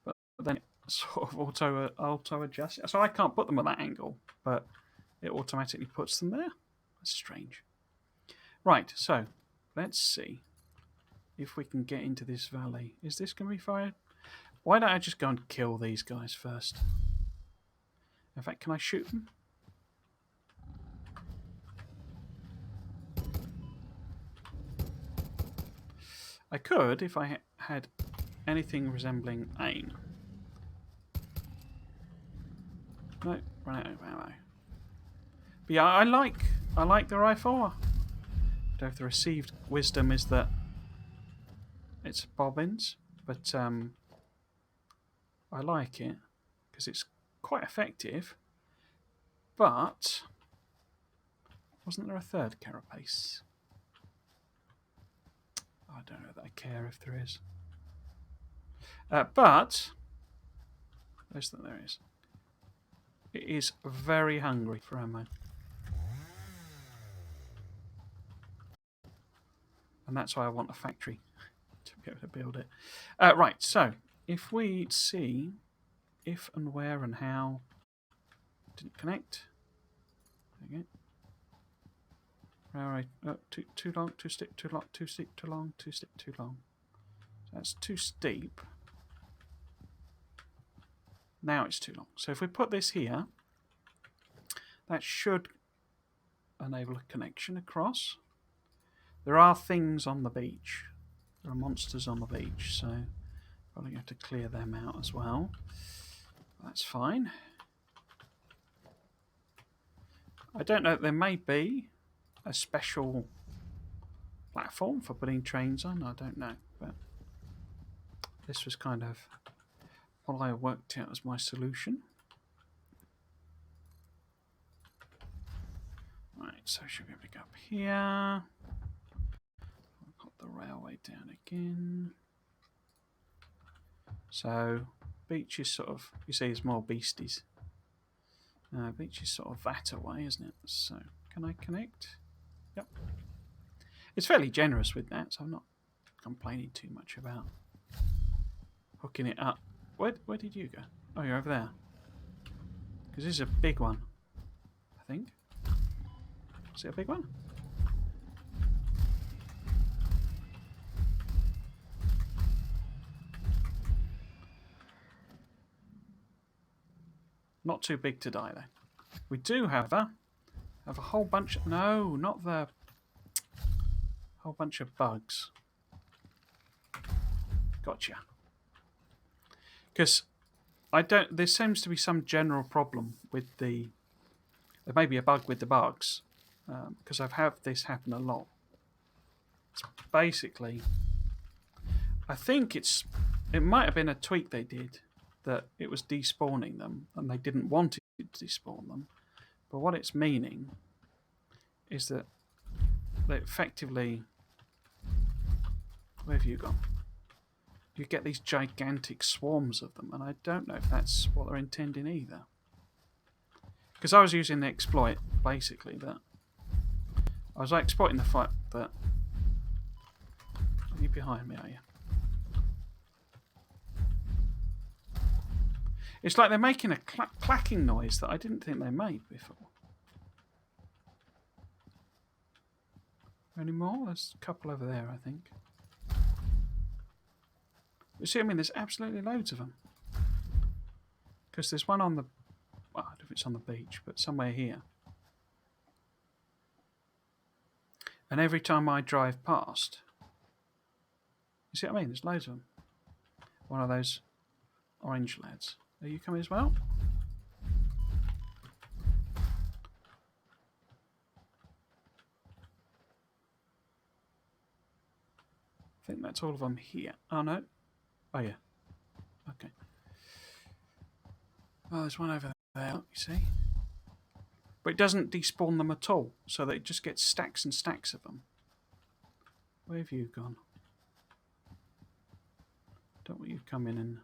But then it sort of auto adjusts. So I can't put them at that angle, but it automatically puts them there. That's strange. Right, so let's see if we can get into this valley. Is this going to be fired? Why don't I just go and kill these guys first? In fact, can I shoot them? I could if I had anything resembling aim. No, run out of ammo. But yeah, I like the rifle. I don't know if the received wisdom is that it's bobbins, but I like it because it's quite effective. But wasn't there a third carapace? I don't know that I care if there is. But there's that there is. It is very hungry for ammo. And that's why I want a factory to be able to build it. Right, so if we see if and where and how didn't connect. There you go. All right, too long, too steep, too long, too steep, too long, too steep, too long. So that's too steep. Now it's too long. So if we put this here, that should enable a connection across. There are things on the beach. There are monsters on the beach, so probably have to clear them out as well. That's fine. I don't know. There may be a special platform for putting trains on. I don't know, but this was kind of what I worked out as my solution. Right, so should we be able to go up here? I'll put the railway down again. So beach is sort of, you see, there's more beasties. Beach is sort of that away, isn't it? So can I connect? Yep. It's fairly generous with that, so I'm not complaining too much about hooking it up. Where did you go? Oh, you're over there. Because this is a big one, I think. Is it a big one? Not too big to die, though. We do, however, have a whole bunch of... No, not the... whole bunch of bugs. Gotcha. Because I don't... There seems to be some general problem with the... There may be a bug with the bugs. Because I've had this happen a lot. It's basically... I think it might have been a tweak they did that it was despawning them and they didn't want it to despawn them. But what it's meaning is that they effectively... Where have you gone? You get these gigantic swarms of them, and I don't know if that's what they're intending either. Because I was using the exploit, basically, that I was exploiting the fact that... Are you behind me, are you? It's like they're making a clacking noise that I didn't think they made before. Any more? There's a couple over there, I think. You see what I mean? There's absolutely loads of them. Because there's one on the... Well, I don't know if it's on the beach, but somewhere here. And every time I drive past... You see what I mean? There's loads of them. One of those orange lads. Are you coming as well? I think that's all of them here. Oh, no. Oh, yeah. Okay. Oh, there's one over there, you see. But it doesn't despawn them at all, so that it just gets stacks and stacks of them. Where have you gone? Don't want you to come in and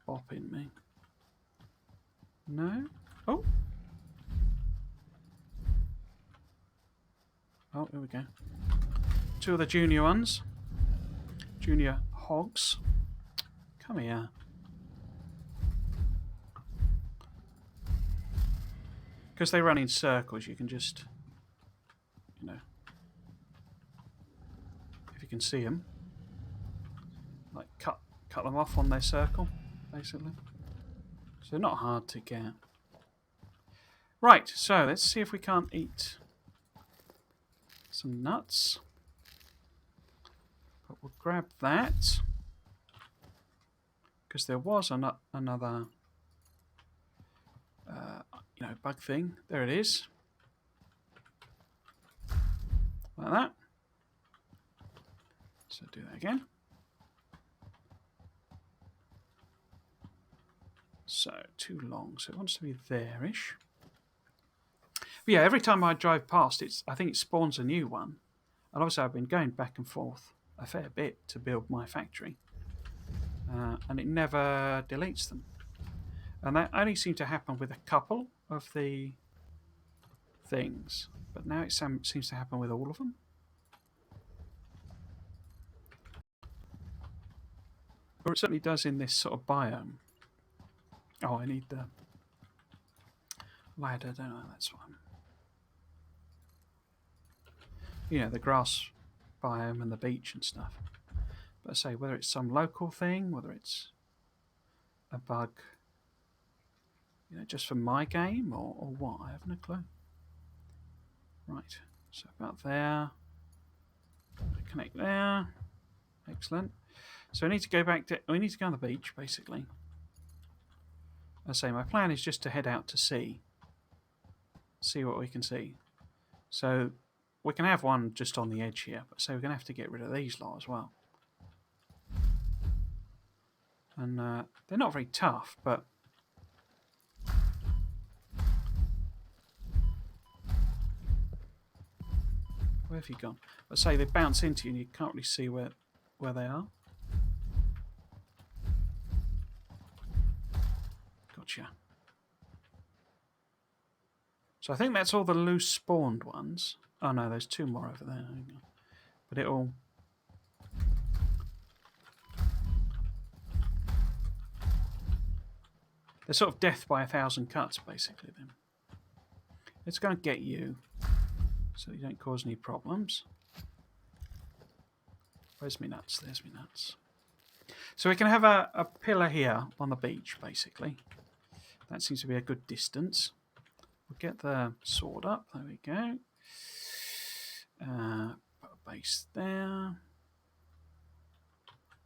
bop in me. No? Oh! Oh, here we go. Two of the junior ones. Junior hogs. Come here. Because they run in circles, you can just, you know, if you can see them, like cut them off on their circle, basically. So they're not hard to get. Right, so let's see if we can't eat some nuts. But we'll grab that. Because there was another, you know, bug thing. There it is. Like that. So do that again. So too long. So it wants to be there-ish. But yeah, every time I drive past, I think it spawns a new one. And obviously I've been going back and forth a fair bit to build my factory. And it never deletes them. And that only seemed to happen with a couple of the things. But now it seems to happen with all of them. Or it certainly does in this sort of biome. Oh, I need the ladder, don't I? That's one. You know, the grass biome and the beach and stuff. But I say, whether it's some local thing, whether it's a bug, you know, just for my game or what, I have no clue. Right, so about there. Connect there. Excellent. So we need to go back to. We need to go on the beach, basically. I say my plan is just to head out to sea. See what we can see. So we can have one just on the edge here, but so we're going to have to get rid of these lot as well. And they're not very tough, but where have you gone? But say they bounce into you and you can't really see where they are. Gotcha. So I think that's all the loose spawned ones. Oh no, there's two more over there. But it'll... They're sort of death by 1,000 cuts, basically, then. It's going to get you, so you don't cause any problems. Where's me nuts? There's me nuts. So we can have a pillar here on the beach, basically. That seems to be a good distance. We'll get the sword up. There we go. Put a base there.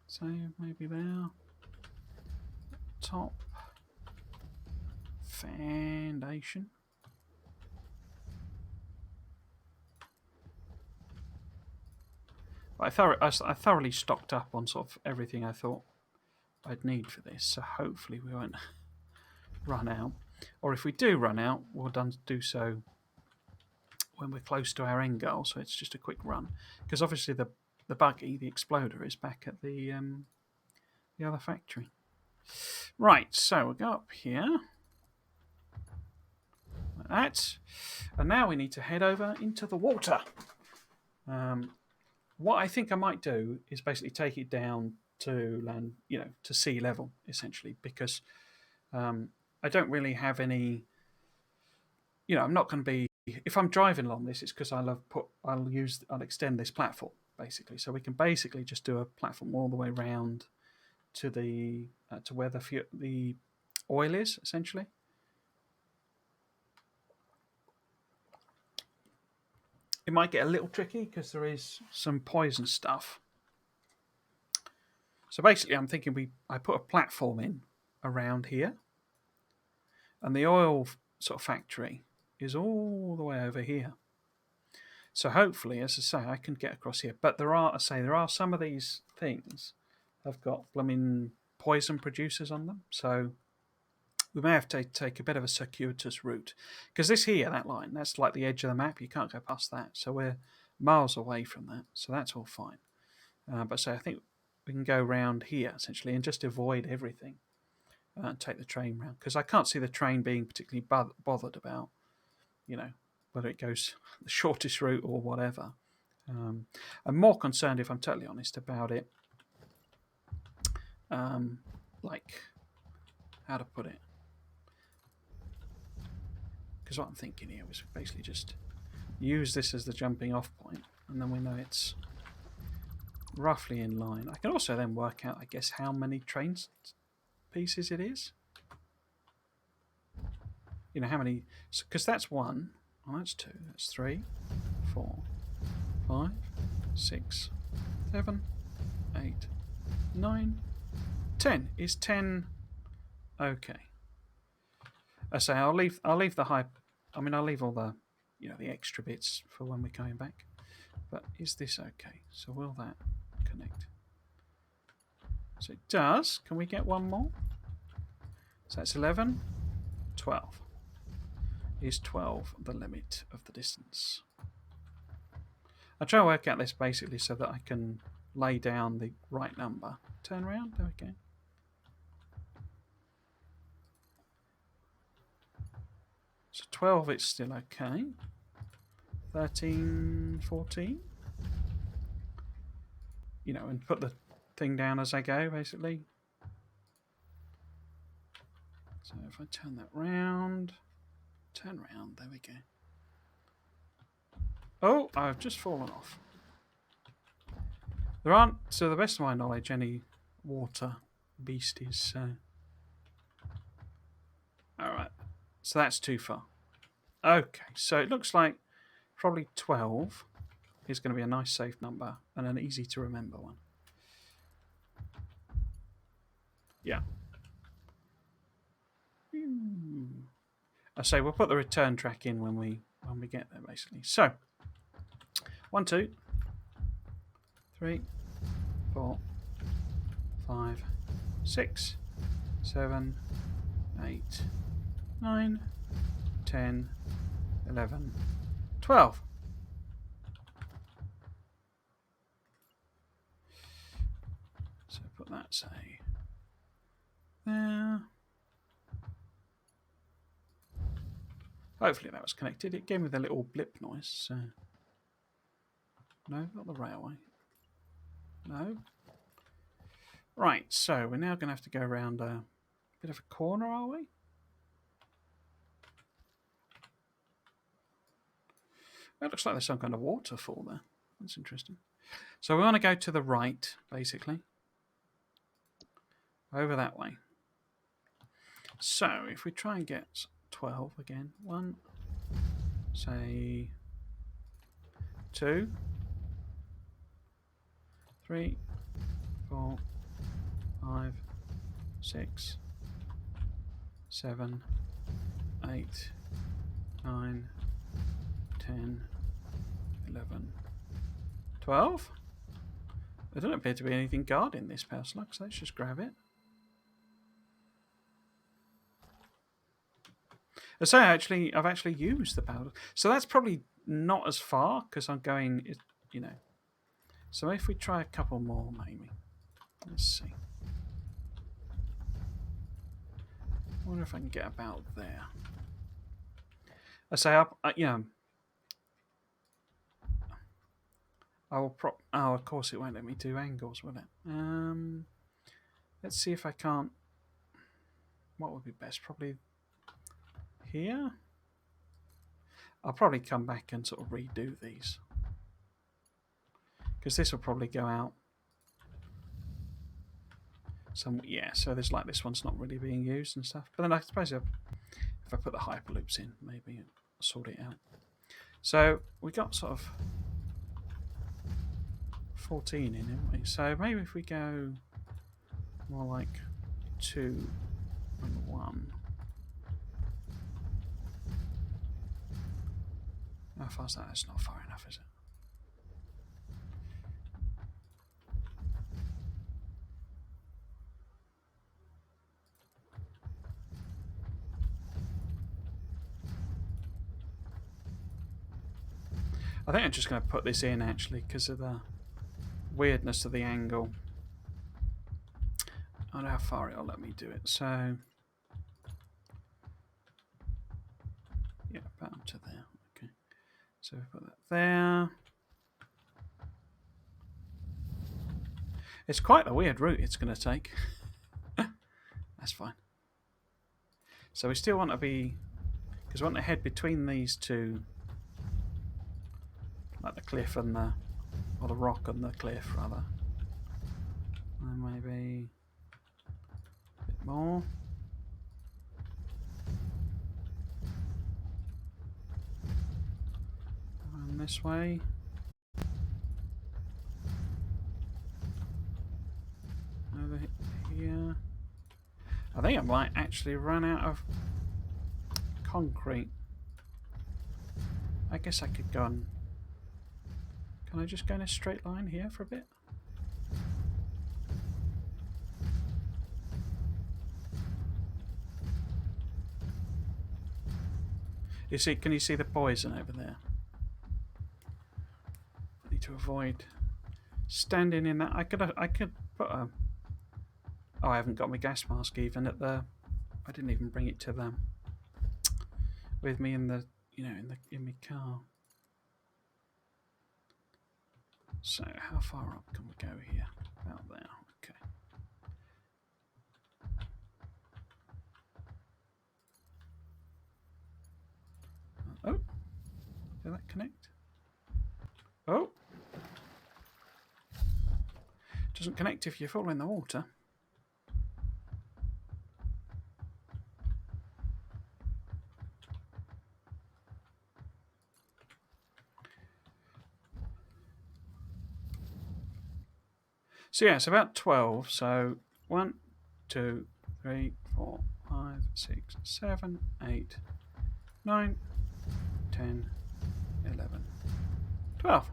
So maybe there. Top. Foundation. I thoroughly stocked up on sort of everything I thought I'd need for this, so hopefully we won't run out. Or if we do run out, we'll do so when we're close to our end goal, so it's just a quick run. Because obviously the buggy, the exploder, is back at the other factory. Right, so we'll go up here. Like that. And now we need to head over into the water. What I think I might do is basically take it down to land, to sea level, essentially, because I don't really have any. I'm not going to be. If I'm driving along this, it's because I'll extend this platform basically, so we can basically just do a platform all the way around to the to where the oil is, essentially. It might get a little tricky because there is some poison stuff. So basically, I'm thinking I put a platform in around here, and the oil sort of factory is all the way over here. So hopefully, as I say, I can get across here. But there are some of these things have got blooming poison producers on them. So we may have to take a bit of a circuitous route. Because that line, that's like the edge of the map. You can't go past that. So we're miles away from that. So that's all fine. But so I think we can go round here, essentially, and just avoid everything. And take the train round. Because I can't see the train being particularly bothered about, whether it goes the shortest route or whatever. I'm more concerned, if I'm totally honest, about it. Like, how to put it? Because what I'm thinking here was basically just use this as the jumping off point, and then we know it's roughly in line. I can also then work out, I guess, how many train pieces it is. How many? Because that's one. Oh, that's two. That's 3, 4, 5, 6, 7, 8, 9, 10. Is 10 okay? I say I'll leave the high. I'll leave all the the extra bits for when we're coming back. But is this okay? So will that connect? So it does. Can we get one more? So that's 11, 12. Is 12 the limit of the distance? I try to work out this basically so that I can lay down the right number. Turn around. There we go. So 12, it's still okay. 13, 14. And put the thing down as I go, basically. So if I turn that round, there we go. Oh, I've just fallen off. There aren't, to the best of my knowledge, any water beasties, so... Alright, so that's too far. Okay, so it looks like probably 12 is going to be a nice safe number and an easy to remember one. Yeah. I say we'll put the return track in when we get there, basically. So 1, 2, 3, 4, 5, 6, 7, 8, 9, 10, 11, 12. So put that, say, there. Hopefully that was connected. It gave me the little blip noise. So. No, not the railway. No. Right, so we're now going to have to go around a bit of a corner, are we? It looks like there's some kind of waterfall there. That's interesting. So we want to go to the right, basically. Over that way. So if we try and get 12 again. 1, say 2, 3, 4, 5, 6, 7, 8, 9, 10, 11, 12. There doesn't appear to be anything guarding this power slug, so let's just grab it. So I've actually used the power. So that's probably not as far because I'm going, you know. So if we try a couple more, maybe. Let's see. I wonder if I can get about there. I say, I will prop. Oh, of course it won't let me do angles, will it? Let's see if I can't. What would be best? Probably here. I'll probably come back and sort of redo these because this will probably go out. Yeah, so there's like this one's not really being used and stuff. But then I suppose if I put the hyperloops in, maybe sort it out. So we got sort of 14 in, haven't we? So maybe if we go more like 2 and 1. How far is that? That's not far enough, is it? I think I'm just going to put this in actually because of the weirdness of the angle. I don't know how far it'll let me do it. So, yeah, about up to there. Okay. So we put that there. It's quite a weird route it's going to take. That's fine. So we still want to be, because we want to head between these two, like the cliff and or the rock and the cliff rather. And maybe a bit more. And this way. Over here. I think I might actually run out of concrete. I guess I could go and... Can I just go in a straight line here for a bit? You see? Can you see the poison over there? I need to avoid standing in that. I could put a... Oh, I haven't got my gas mask even at the... I didn't even bring it to them with me in the, in my car. So how far up can we go here? About there. Okay. Oh, did that connect? Oh, doesn't connect if you fall in the water. So yeah, it's about 12. So 1, 2, 3, 4, 5, 6, 7, 8, 9, 10, 11, 12.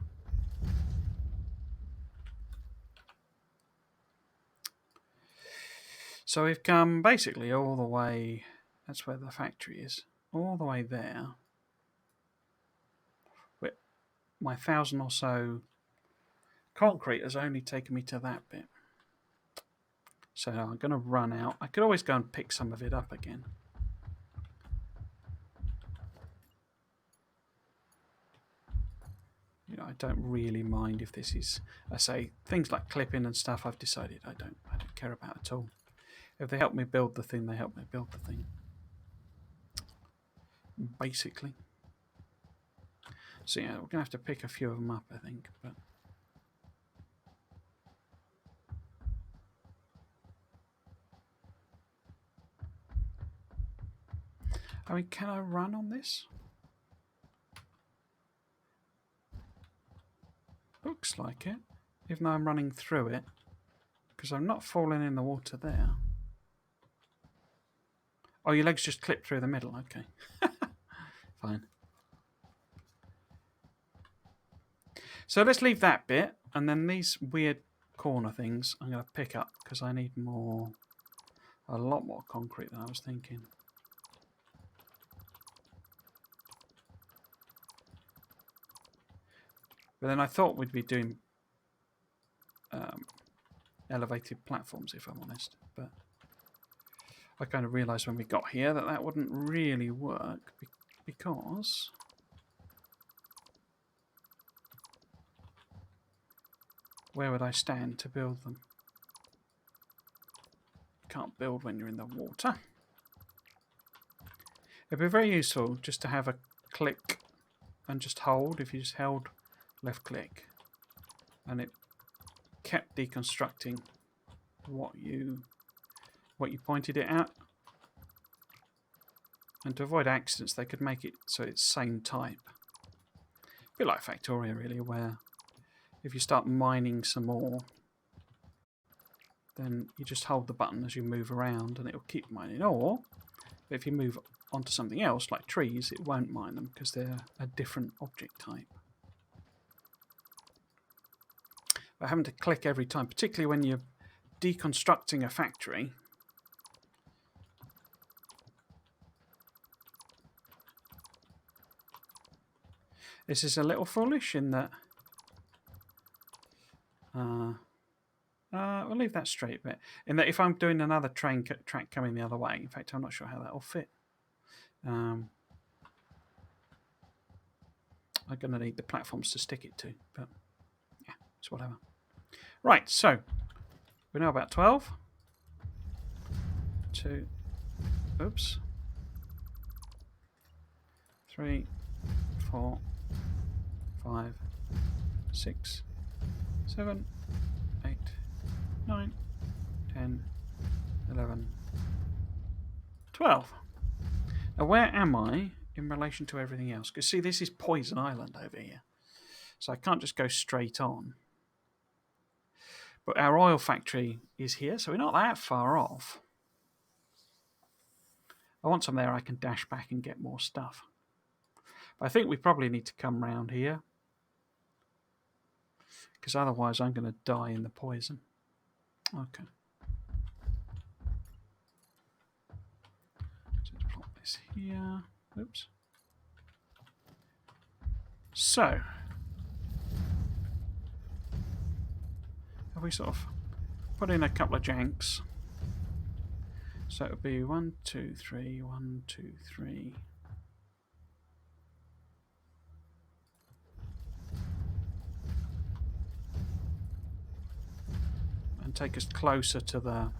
So we've come basically all the way, that's where the factory is, all the way there. But my 1,000 or so concrete has only taken me to that bit. So I'm going to run out. I could always go and pick some of it up again. You know, I don't really mind if this is, I say, things like clipping and stuff, I've decided I don't care about at all. If they help me build the thing, they help me build the thing. Basically. So yeah, we're going to have to pick a few of them up, I think. But I mean, can I run on this? Looks like it, even though I'm running through it, because I'm not falling in the water there. Oh, your legs just clip through the middle. Okay. Fine. So let's leave that bit, and then these weird corner things I'm going to pick up, because I need a lot more concrete than I was thinking. But then I thought we'd be doing elevated platforms, if I'm honest. But I kind of realised when we got here that that wouldn't really work, because where would I stand to build them? You can't build when you're in the water. It'd be very useful just to have a click and just hold. If you just held left click and it kept deconstructing what you pointed it at. And to avoid accidents, they could make it so it's same type. A bit like Factoria, really, where if you start mining some more, then you just hold the button as you move around and it'll keep mining. Or if you move onto something else, like trees, it won't mine them because they're a different object type. But having to click every time, particularly when you're deconstructing a factory, this is a little foolish in that we'll leave that straight bit. In that if I'm doing another track coming the other way, in fact, I'm not sure how that will fit. I'm going to need the platforms to stick it to, but yeah, it's whatever. Right, so we know about 12. 2, oops. 3, 4, 5, 6, 7, 8, 9, 10, 11, 12. Now, where am I in relation to everything else? Because, see, this is Poison Island over here. So I can't just go straight on. But our oil factory is here, so we're not that far off. I want some there I can dash back and get more stuff. But I think we probably need to come round here, because otherwise I'm going to die in the poison. Okay. So let's plot this here. Oops. So, have we sort of put in a couple of janks? So it would be 1, 2, 3, 1, 2, 3. And take us closer to the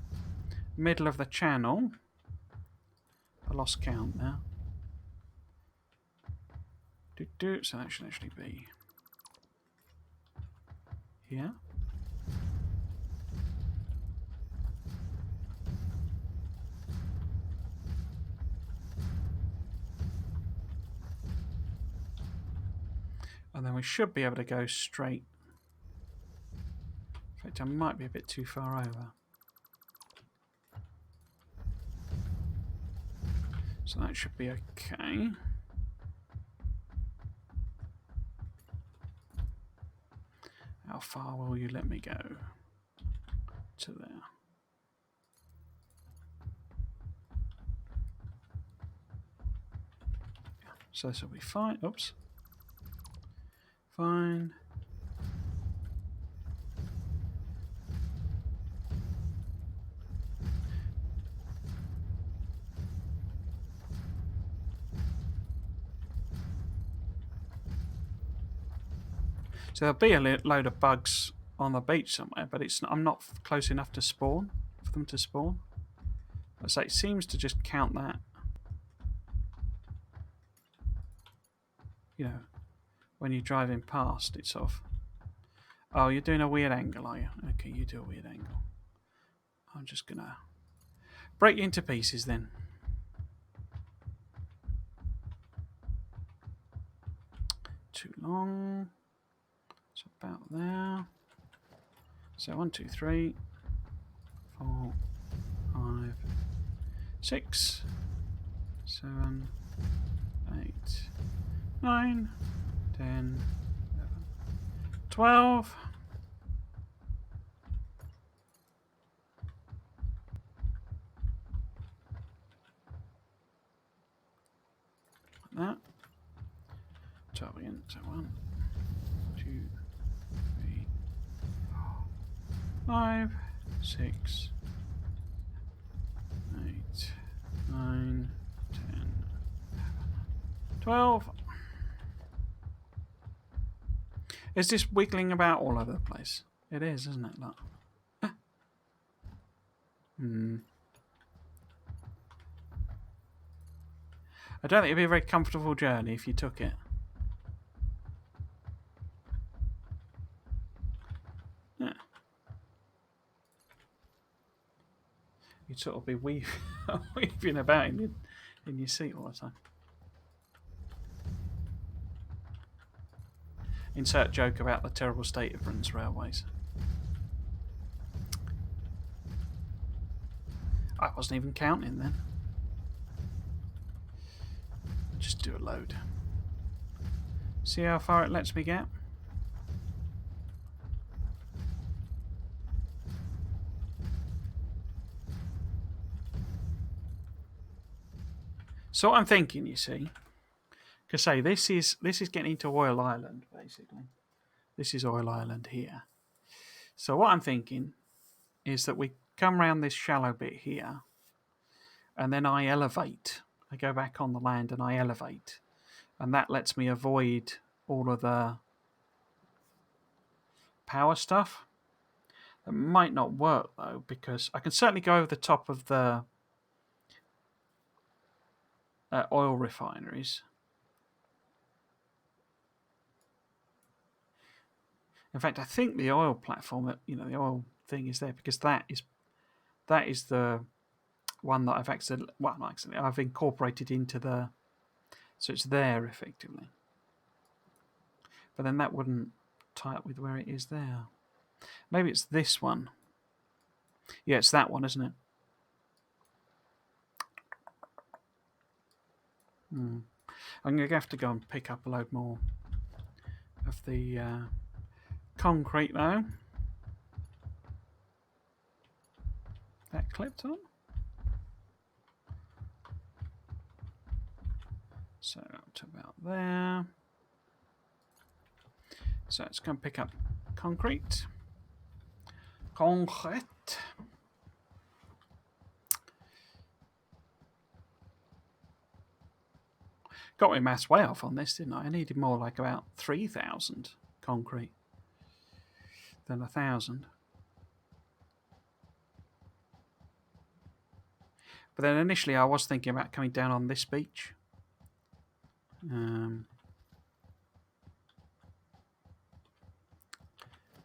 middle of the channel. I lost count now. So that should actually be here. And then we should be able to go straight. In fact, I might be a bit too far over. So that should be okay. How far will you let me go? To there. So this will be fine. Oops. Fine. So there'll be a load of bugs on the beach somewhere, but I'm not close enough to spawn for them to spawn. So it seems to just count that. You know, when you're driving past, it's off. Oh, you're doing a weird angle, are you? Okay, you do a weird angle. I'm just gonna break you into pieces then. Too long. It's about there. So 1, 2, 3, 4, 5, 6, 7, 8, 9, 10, 11, 12. Like that. 12 again. So 1, 2, 3, 4, 5, 6, 8, 9, 10, 11, 12. Is this wiggling about all over the place? It is, isn't it? Look. I don't think it'd be a very comfortable journey if you took it. Yeah. You'd sort of be weaving about in your seat all the time. Insert joke about the terrible state of Britain's railways. I wasn't even counting then. Just do a load. See how far it lets me get? So what I'm thinking, you see, because say this is getting into Oil Island basically. This is Oil Island here. So what I'm thinking is that we come around this shallow bit here, and then I elevate. I go back on the land and I elevate, and that lets me avoid all of the power stuff. It might not work though, because I can certainly go over the top of the oil refineries. In fact, I think the oil platform, the oil thing is there because that is the one that I've I've incorporated into the, so it's there effectively. But then that wouldn't tie up with where it is there. Maybe it's this one. Yeah, it's that one, isn't it? I'm going to have to go and pick up a load more of the concrete though. That clipped on. So up to about there. So it's going to pick up concrete. Concrete. Got my maths way off on this, didn't I? I needed more like about 3,000 concrete than 1,000. But then initially I was thinking about coming down on this beach.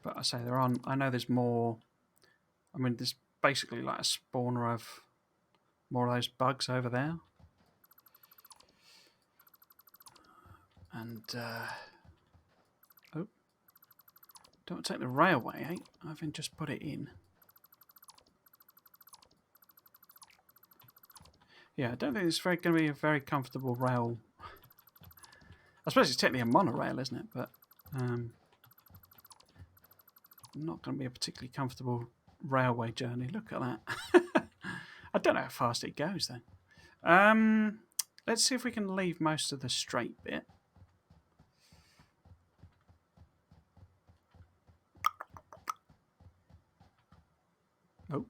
But I say I know there's more. I mean, there's basically like a spawner of more of those bugs over there. And Don't take the railway, eh? I can just put it in. Yeah, I don't think it's going to be a very comfortable rail. I suppose it's technically a monorail, isn't it? But not going to be a particularly comfortable railway journey. Look at that. I don't know how fast it goes, though. Let's see if we can leave most of the straight bit. Oh.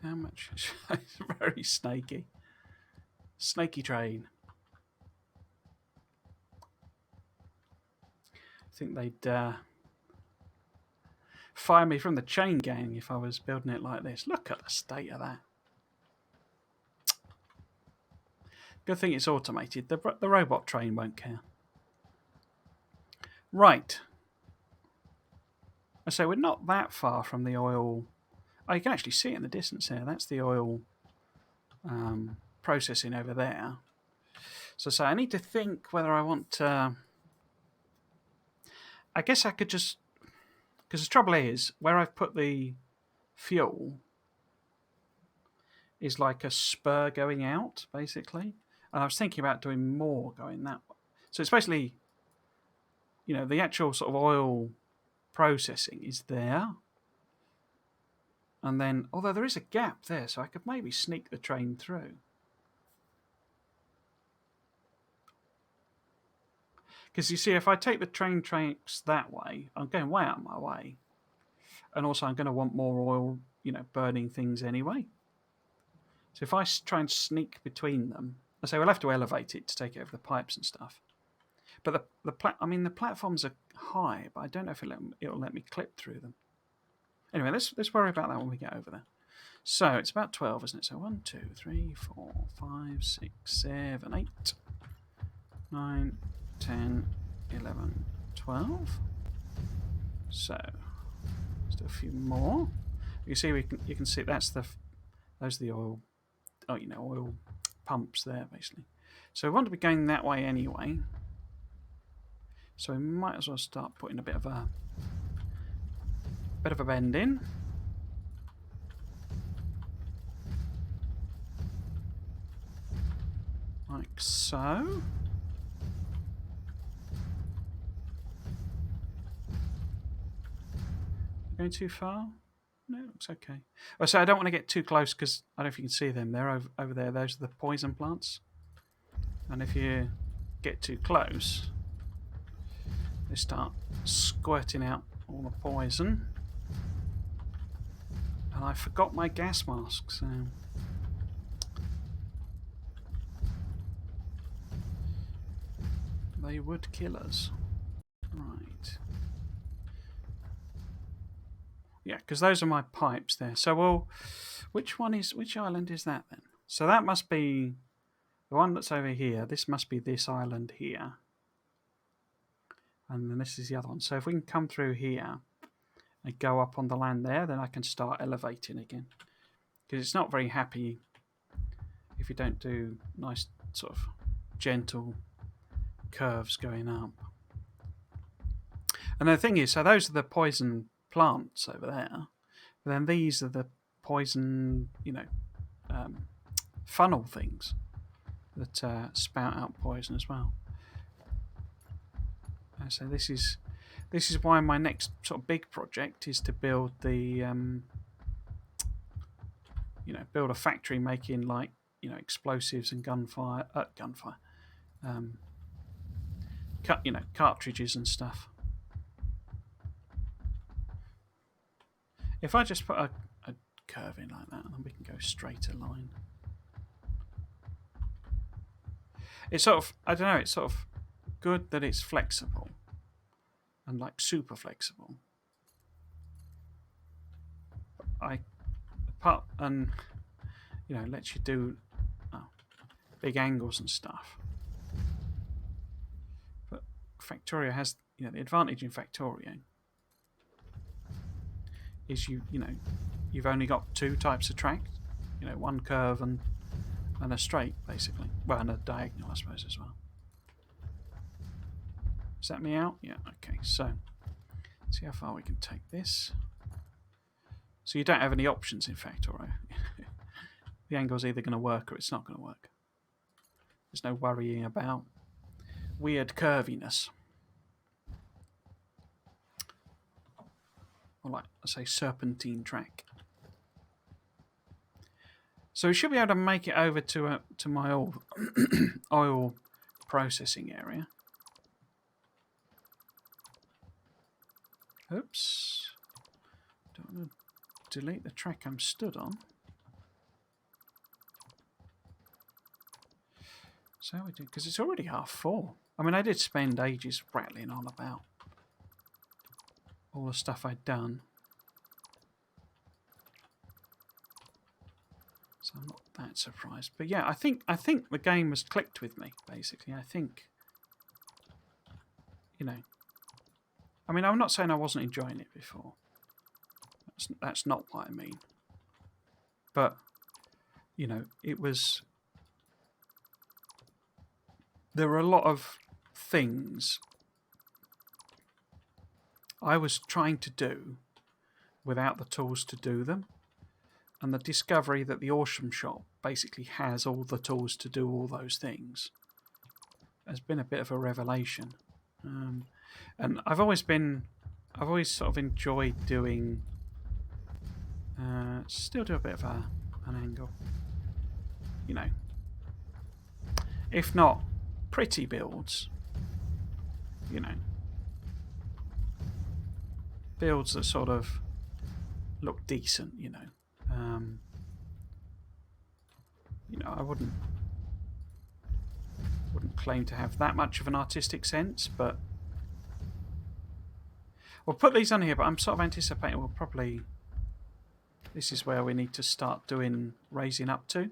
How much? It's very snaky. Snaky train. I think they'd fire me from the chain gang if I was building it like this. Look at the state of that. Good thing it's automated. The robot train won't care. Right. So we're not that far from the oil. Oh, you can actually see it in the distance there. That's the oil processing over there. So I need to think whether I want to... I guess I could just... Because the trouble is, where I've put the fuel is like a spur going out, basically. And I was thinking about doing more going that way. So it's basically, you know, the actual sort of oil processing is there. And then, although there is a gap there, so I could maybe sneak the train through. Because you see, if I take the train tracks that way, I'm going way out of my way. And also I'm going to want more oil, you know, burning things anyway. So if I try and sneak between them, I say we'll have to elevate it to take it over the pipes and stuff. But the platforms are high, but I don't know if it'll let me clip through them. Anyway, let's worry about that when we get over there. So it's about 12, isn't it? So 1, 2, 3, 4, 5, 6, 7, 8, 9, 10, 11, 12. So let's do a few more. You see, you can see those are the oil. Oh, you know, oil pumps there basically. So we want to be going that way anyway. So we might as well start putting a bit of a bend in. Like so. Going too far? No, it looks okay. Oh, so I don't want to get too close because I don't know if you can see them. They're over there. Those are the poison plants. And if you get too close, they start squirting out all the poison. And I forgot my gas mask, so... they would kill us. Right. Yeah, because those are my pipes there. So which island is that then? So that must be the one that's over here. This must be this island here. And then this is the other one. So if we can come through here and go up on the land there, then I can start elevating again. Because it's not very happy if you don't do nice sort of gentle curves going up. And the thing is, so those are the poison plants over there. And then these are the poison, you know, funnel things that spout out poison as well. And so this is why my next sort of big project is to build the, you know, build a factory making like, you know, explosives and cartridges and stuff. If I just put a curve in like that, then we can go straighter line. It's sort of, I don't know, it's sort of good that it's flexible and like super flexible. And you know, lets you do big angles and stuff. But Factorio has, you know, the advantage in Factorio is you've only got two types of track, you know, one curve and a straight basically, well, and a diagonal I suppose as well. Is that me out? Yeah, okay. So, see how far we can take this. So you don't have any options in Factorio. The angle's either going to work or it's not going to work. There's no worrying about weird curviness. Or like, I say, serpentine track. So we should be able to make it over to my oil processing area. Oops. Don't want to delete the track I'm stood on. So we do, because it's already 4:30. I mean, I did spend ages rattling on about all the stuff I'd done. So I'm not that surprised. But yeah, I think the game has clicked with me, basically. I think, you know, I mean, I'm not saying I wasn't enjoying it before. That's not what I mean. But, you know, it was... There were a lot of things I was trying to do without the tools to do them. And the discovery that the Awesome Shop basically has all the tools to do all those things has been a bit of a revelation. And I've always sort of enjoyed doing... still do a bit of an angle. You know. If not pretty builds, you know. Builds that sort of look decent, you know. You know, I wouldn't claim to have that much of an artistic sense, but we'll put these on here. But I'm sort of anticipating we'll probably... This is where we need to start doing raising up to.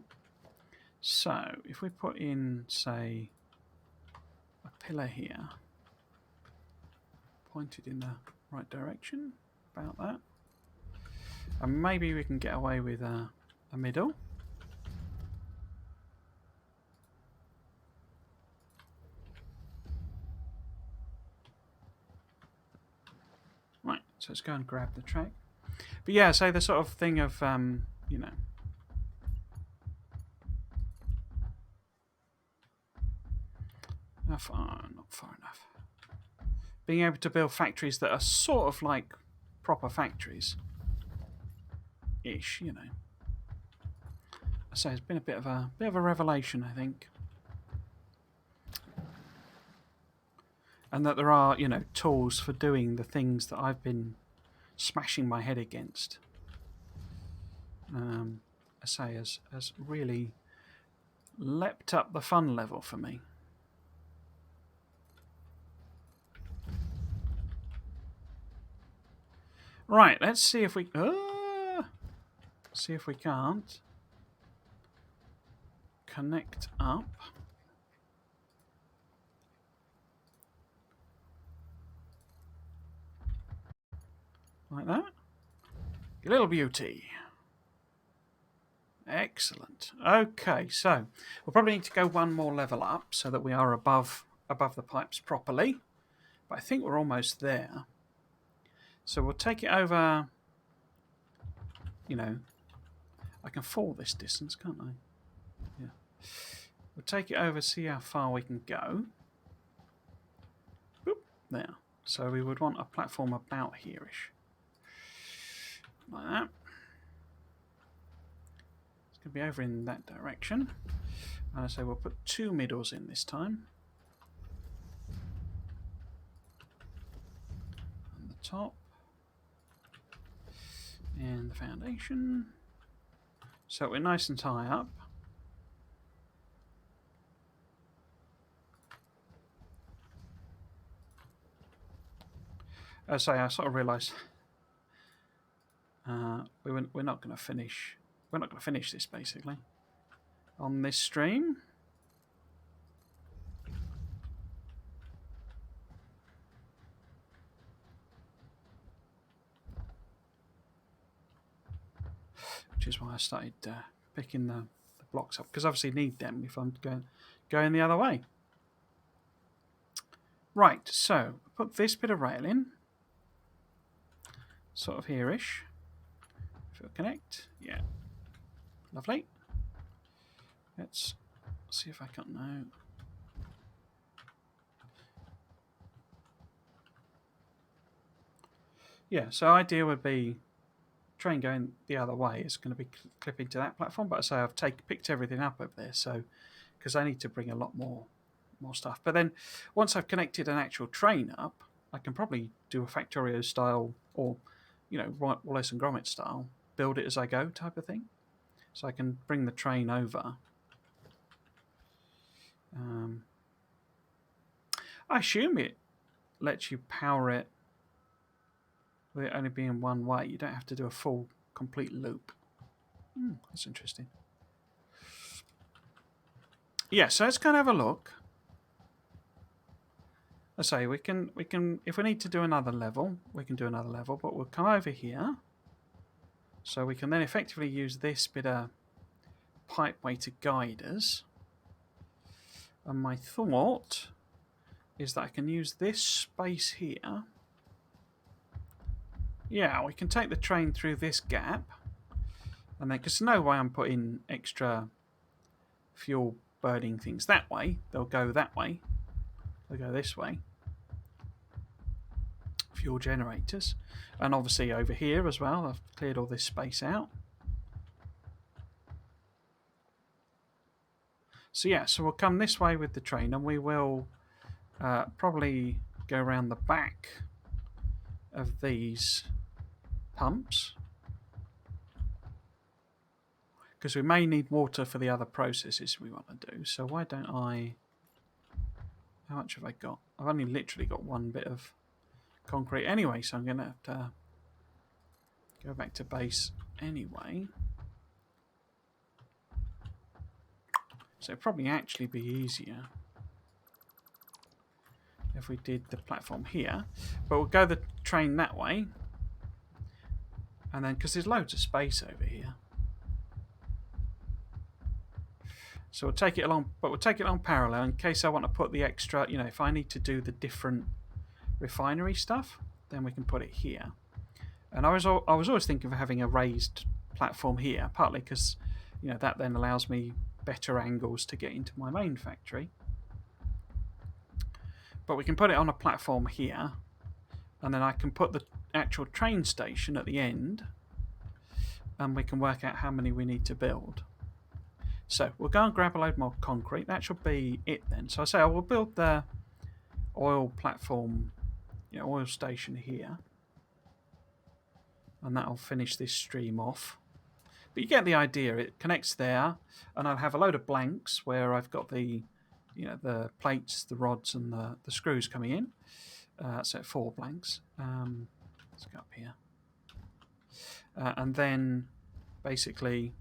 So if we put in, say, a pillar here, pointed in the right direction, about that, and maybe we can get away with a middle. Right, so let's go and grab the track. But yeah, so the sort of thing of, you know, not far enough. Being able to build factories that are sort of like proper factories-ish, you know. So it's been a bit of a revelation, I think. And that there are, you know, tools for doing the things that I've been smashing my head against. I say has really leapt up the fun level for me. Right, let's see if we can't connect up. Like that. You little beauty. Excellent. Okay, so we'll probably need to go one more level up so that we are above the pipes properly. But I think we're almost there. So we'll take it over, you know, I can fall this distance, can't I? Yeah. We'll take it over, see how far we can go. Boop, there. So we would want a platform about here-ish. Like that. It's going to be over in that direction. And so we'll put 2 middles in this time. On the top. And the foundation. So we're nice and high up. I sort of realised we're not going to finish. We're not going to finish this basically on this stream. Which is why I started picking the blocks up, because obviously need them if I'm going the other way. Right, so put this bit of rail in, sort of here-ish. If it'll connect, yeah, lovely. Let's see if I can now. Yeah, so idea would be train going the other way is going to be clipping to that platform, but so I've picked everything up over there, so because I need to bring a lot more stuff. But then once I've connected an actual train up, I can probably do a Factorio style or Wallace and Gromit style, build it as I go type of thing. So I can bring the train over. I assume it lets you power it with it only being one way. You don't have to do a full complete loop. That's interesting. Yeah, so let's kind of have a look. I say we can if we need to do another level, we can do another level, but we'll come over here. So we can then effectively use this bit of pipeway to guide us. And my thought is that I can use this space here. Yeah, we can take the train through this gap. And then, because there's no way I'm putting extra fuel burning things that way. They'll go that way. They'll go this way. Fuel generators. And obviously over here as well, I've cleared all this space out. So yeah, so we'll come this way with the train and we will probably go around the back of these pumps. Because we may need water for the other processes we want to do. So why don't I... How much have I got? I've only literally got one bit of concrete anyway, so I'm going to have to go back to base anyway. So it'd probably actually be easier if we did the platform here. But we'll go the train that way. And then, because there's loads of space over here. So we'll take it along, but we'll take it along parallel in case I want to put the extra, if I need to do the different refinery stuff, then we can put it here. And I was always thinking of having a raised platform here, partly because, that then allows me better angles to get into my main factory. But we can put it on a platform here, and then I can put the actual train station at the end, and we can work out how many we need to build. So we'll go and grab a load more concrete. That should be it then. So I say I will build the oil platform, oil station here. And that'll finish this stream off. But you get the idea. It connects there. And I'll have a load of blanks where I've got the, the plates, the rods and the screws coming in. So 4 blanks. Let's go up here. And then basically...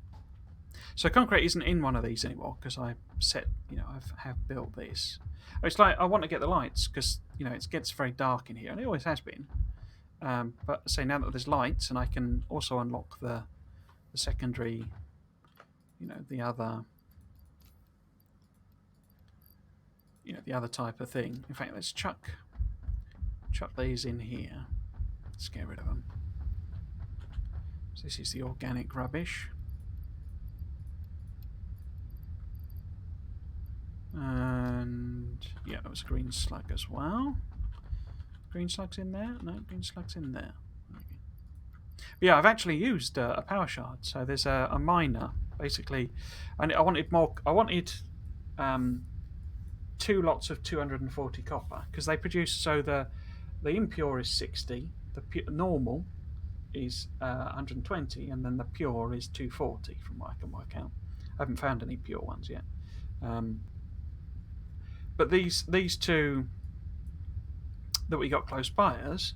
So concrete isn't in one of these anymore because I set, have built this. It's like I want to get the lights because, it gets very dark in here and it always has been. But say now that there's lights and I can also unlock the secondary, the other, the other type of thing. In fact, let's chuck these in here. Let's get rid of them. So this is the organic rubbish. And yeah, there was a green slug as well. Green slug's in there? No, green slug's in there. Okay. But yeah, I've actually used a power shard. So there's a miner, basically. And I wanted more. I wanted 2 lots of 240 copper because they produce. So the impure is 60, the normal is 120, and then the pure is 240 from what I can work out. I haven't found any pure ones yet. But these 2 that we got close by us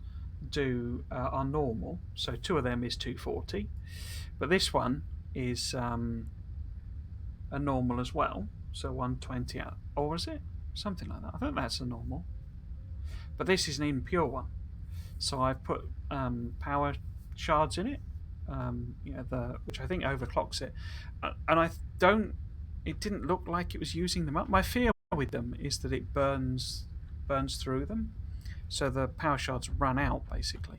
are normal. So 2 of them is 240. But this one is a normal as well. So 120 out. Or is it? Something like that. I think that's a normal. But this is an impure one. So I've put power shards in it. Which I think overclocks it. And it didn't look like it was using them up. My fear with them is that it burns burns through them, so the power shards run out basically.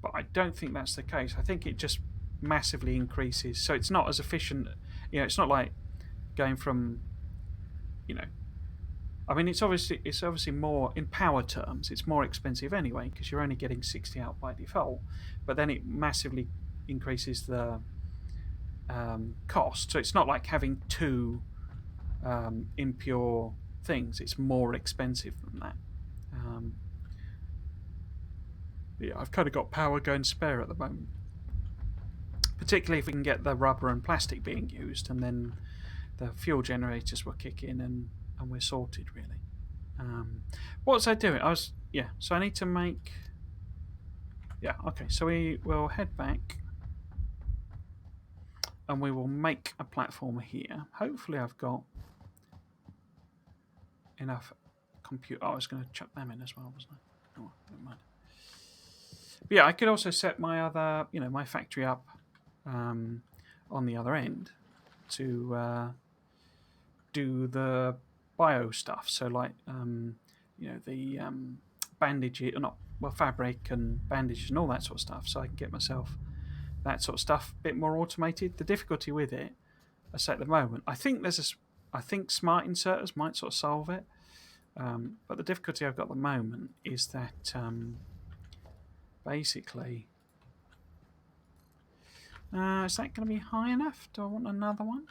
But I don't think that's the case. I think it just massively increases, so it's not as efficient. It's not like going from, I mean, it's obviously more in power terms. It's more expensive anyway because you're only getting 60 out by default, but then it massively increases the cost. So it's not like having two impure things. It's more expensive than that. Yeah, I've kind of got power going spare at the moment, particularly if we can get the rubber and plastic being used, and then the fuel generators will kick in and we're sorted really. What was I doing? So I need to make. Yeah, okay. So we will head back and we will make a platform here. Hopefully, I've got enough compute. I was going to chuck them in as well, wasn't I? Oh, never mind. But yeah, I could also set my other, my factory up on the other end to do the bio stuff. So like, the bandage, fabric and bandages and all that sort of stuff. So I can get myself that sort of stuff a bit more automated. The difficulty with it, I say at the moment, I think smart inserters might sort of solve it. But the difficulty I've got at the moment is that basically, is that going to be high enough? Do I want another one?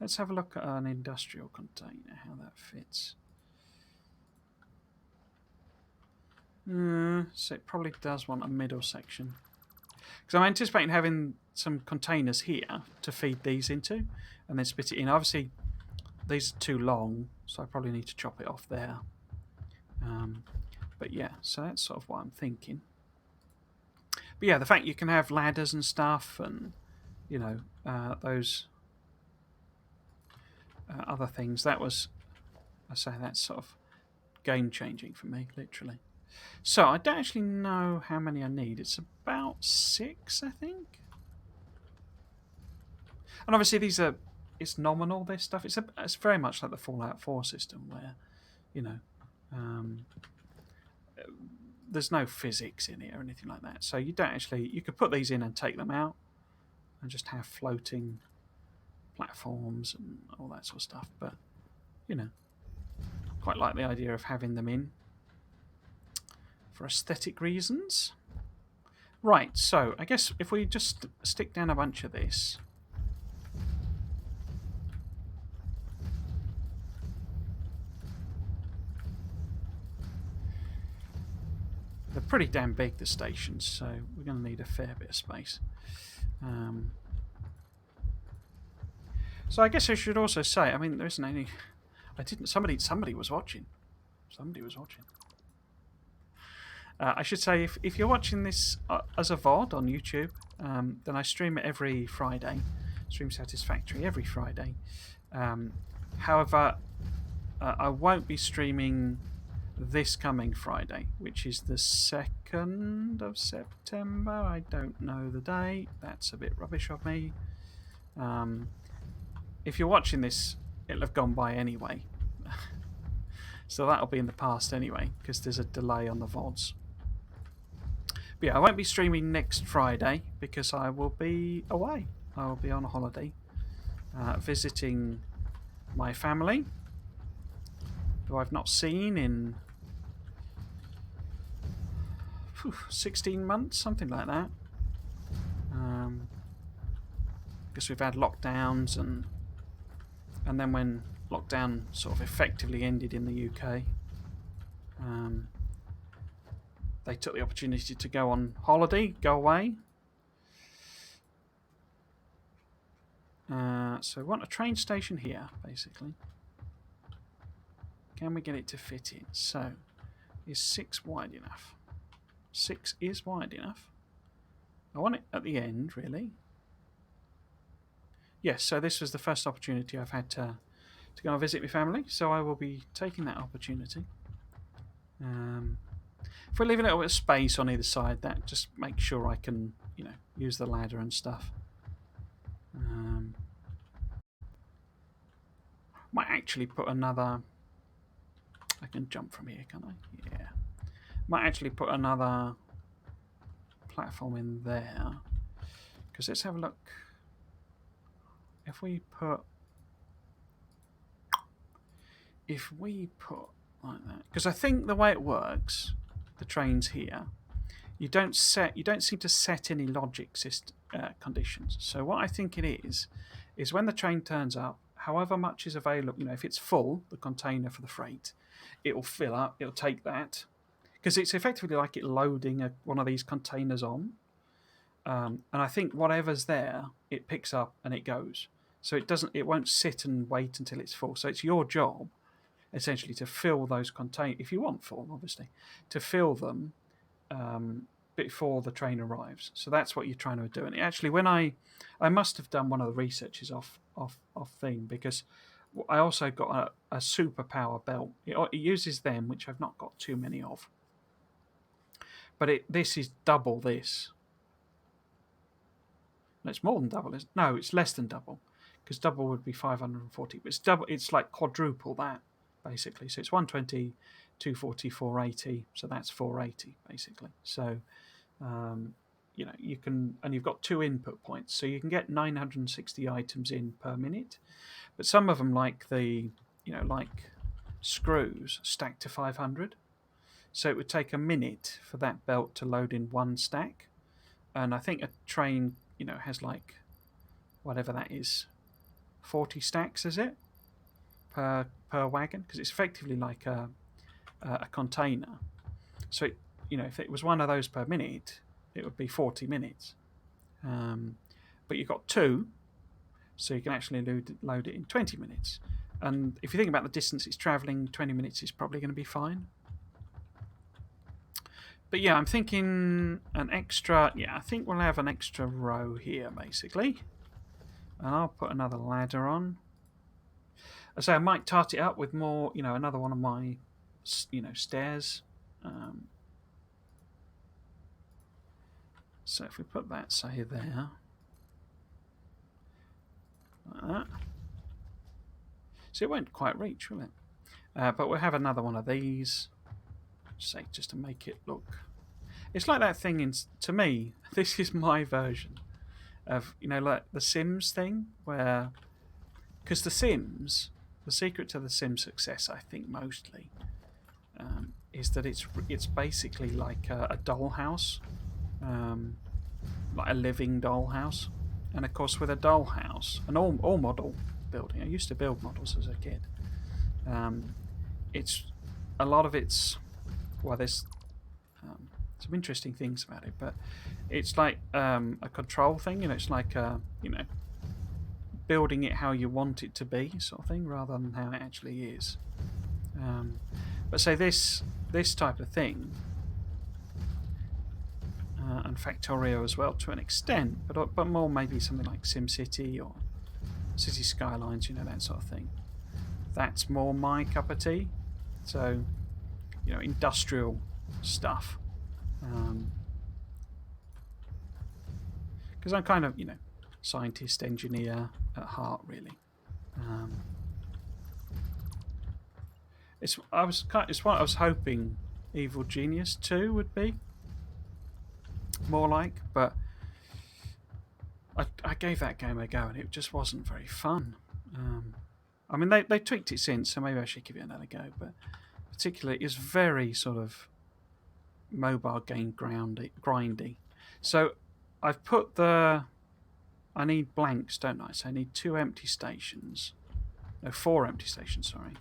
Let's have a look at an industrial container, how that fits. So it probably does want a middle section. Because I'm anticipating having some containers here to feed these into and then spit it in. Obviously, these are too long, so I probably need to chop it off there. But yeah, so that's sort of what I'm thinking. But yeah, the fact you can have ladders and stuff and, those other things, that's sort of game-changing for me, literally. So I don't actually know how many I need. It's about 6, I think. And obviously it's nominal, this stuff. It's very much like the Fallout 4 system where, there's no physics in it or anything like that. So you could put these in and take them out and just have floating platforms and all that sort of stuff. But, quite like the idea of having them in for aesthetic reasons. Right, so I guess if we just stick down a bunch of this. They're pretty damn big, the stations, so we're going to need a fair bit of space. So I guess I should also say, I mean, there isn't any. Somebody was watching. Somebody was watching. I should say, if you're watching this as a VOD on YouTube, then I stream it every Friday. Stream Satisfactory every Friday. However, I won't be streaming this coming Friday, which is the 2nd of September. I don't know the date. That's a bit rubbish of me. If you're watching this, it'll have gone by anyway. So that'll be in the past anyway, because there's a delay on the VODs. But yeah, I won't be streaming next Friday because I will be away. I will be on a holiday, visiting my family, who I've not seen in 16 months, something like that. Because we've had lockdowns and then when lockdown sort of effectively ended in the UK, they took the opportunity to go on holiday, go away. So we want a train station here, basically. Can we get it to fit in? So, is 6 wide enough? 6 is wide enough. I want it at the end, really. Yes, so this was the first opportunity I've had to go and visit my family, so I will be taking that opportunity. If we leave a little bit of space on either side, that just makes sure I can, use the ladder and stuff. Might actually put another I can jump from here, can't I? Yeah. Might actually put another platform in there. Because let's have a look. If we put like that, because I think the way it works, the train's here. You don't seem to set any logic conditions. So what I think it is when the train turns up, however much is available, if it's full, the container for the freight, it will fill up. It'll take that because it's effectively like it loading one of these containers on. And I think whatever's there, it picks up and it goes. So it won't sit and wait until it's full. So it's your job, essentially, to fill those containers, if you want full, obviously, to fill them before the train arrives. So that's what you're trying to do. And actually, when I must have done one of the researches off thing, because I also got a superpower belt. It uses them, which I've not got too many of. But this is double this. No, it's more than double. No, it's less than double, because double would be 540. But it's double. It's like quadruple that, basically. So it's 120, 240, 480. So that's 480, basically. So, you can, and you've got 2 input points, so you can get 960 items in per minute. But some of them, like like screws, stack to 500. So it would take a minute for that belt to load in 1 stack. And I think a train, has like whatever that is, 40 stacks, is it, per wagon? Because it's effectively like a container. So if it was one of those per minute, it would be 40 minutes. But you've got 2, so you can actually load it in 20 minutes. And if you think about the distance it's travelling, 20 minutes is probably going to be fine. But yeah, I'm thinking an extra. Yeah, I think we'll have an extra row here, basically. And I'll put another ladder on. So I might tart it up with more, another one of my, stairs. So if we put that, say, there. Like that. So it won't quite reach, will it? But we'll have another one of these. Say, just to make it look. It's like that thing to me, this is my version of, like the Sims thing, where, because the secret to the Sims success, I think mostly, is that it's basically like a dollhouse, like a living dollhouse. And of course, with a dollhouse, an all model building, I used to build models as a kid. It's a lot of it's, well, there's some interesting things about it, but it's like a control thing. It's like building it how you want it to be, sort of thing, rather than how it actually is. But say this type of thing, and Factorio as well to an extent, but more maybe something like SimCity or City Skylines, that sort of thing. That's more my cup of tea. So, industrial stuff. Because I'm kind of, scientist, engineer at heart, really. It's what I was hoping Evil Genius 2 would be more like, but I gave that game a go and it just wasn't very fun. I mean, they tweaked it since, so maybe I should give it another go. But particularly, it's very sort of mobile game grindy. So I've put I need blanks, don't I? So I need 2 empty stations. No, 4 empty stations, sorry.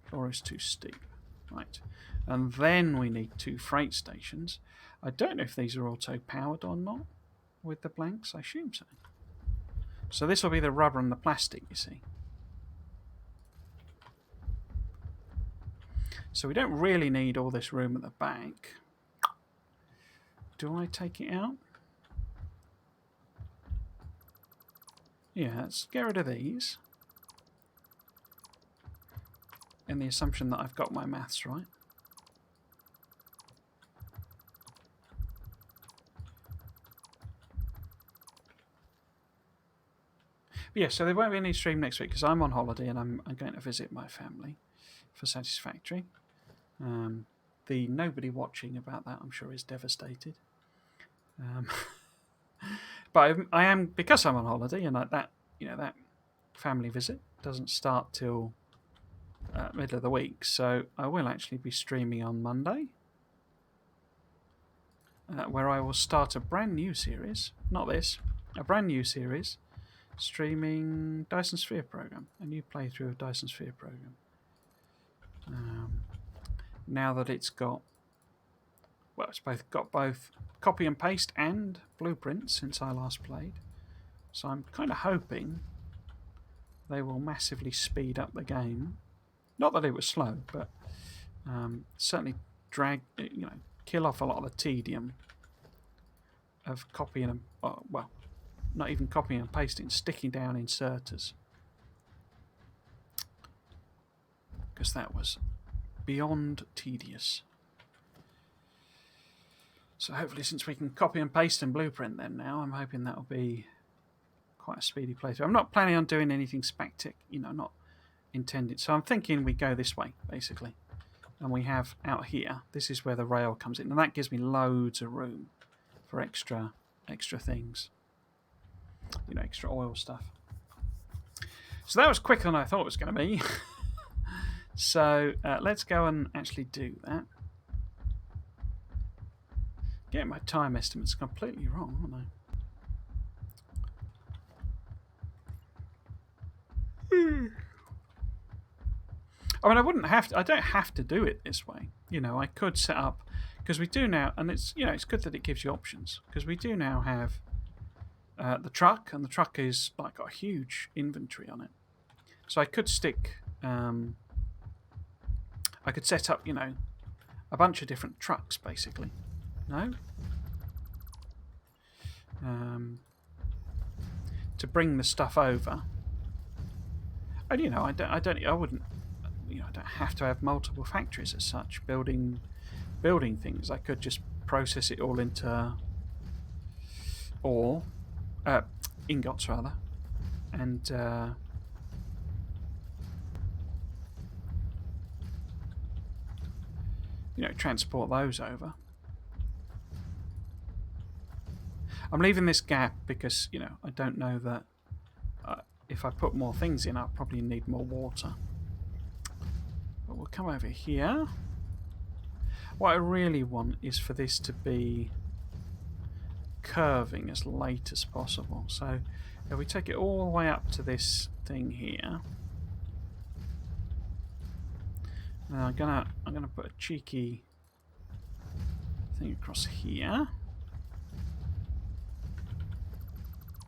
Floor is too steep. Right. And then we need 2 freight stations. I don't know if these are auto-powered or not with the blanks. I assume so. So this will be the rubber and the plastic, you see. So we don't really need all this room at the back. Do I take it out? Yeah, let's get rid of these. In the assumption that I've got my maths right. But yeah, so there won't be any stream next week because I'm on holiday and I'm going to visit my family for Satisfactory. The nobody watching about that, I'm sure, is devastated. But I am, because I'm on holiday, and that family visit doesn't start till middle of the week, so I will actually be streaming on Monday, where I will start a brand new series. Not this, a brand new series, streaming Dyson Sphere program, a new playthrough of Dyson Sphere program. Now that it's got both copy and paste and blueprints since I last played. So I'm kind of hoping they will massively speed up the game. Not that it was slow, but certainly kill off a lot of the tedium of copying and not even copying and pasting, sticking down inserters, because that was beyond tedious. So hopefully, since we can copy and paste and blueprint then now, I'm hoping that'll be quite a speedy playthrough. I'm not planning on doing anything spectacular, not intended. So I'm thinking we go this way, basically. And we have out here, this is where the rail comes in. And that gives me loads of room for extra things. Extra oil stuff. So that was quicker than I thought it was going to be. So let's go and actually do that. Getting my time estimates completely wrong, aren't I? I mean, I don't have to do it this way. I could set up, because we do now, and it's good that it gives you options, because we do now have the truck, and the truck is got a huge inventory on it. So I could I could set up, a bunch of different trucks, basically. No? To bring the stuff over. And I wouldn't. I don't have to have multiple factories as such building things. I could just process it all into ore, ingots rather, and transport those over. I'm leaving this gap because I don't know that if I put more things in, I'll probably need more water. But we'll come over here. What I really want is for this to be curving as late as possible. So if we take it all the way up to this thing here, and I'm gonna put a cheeky thing across here.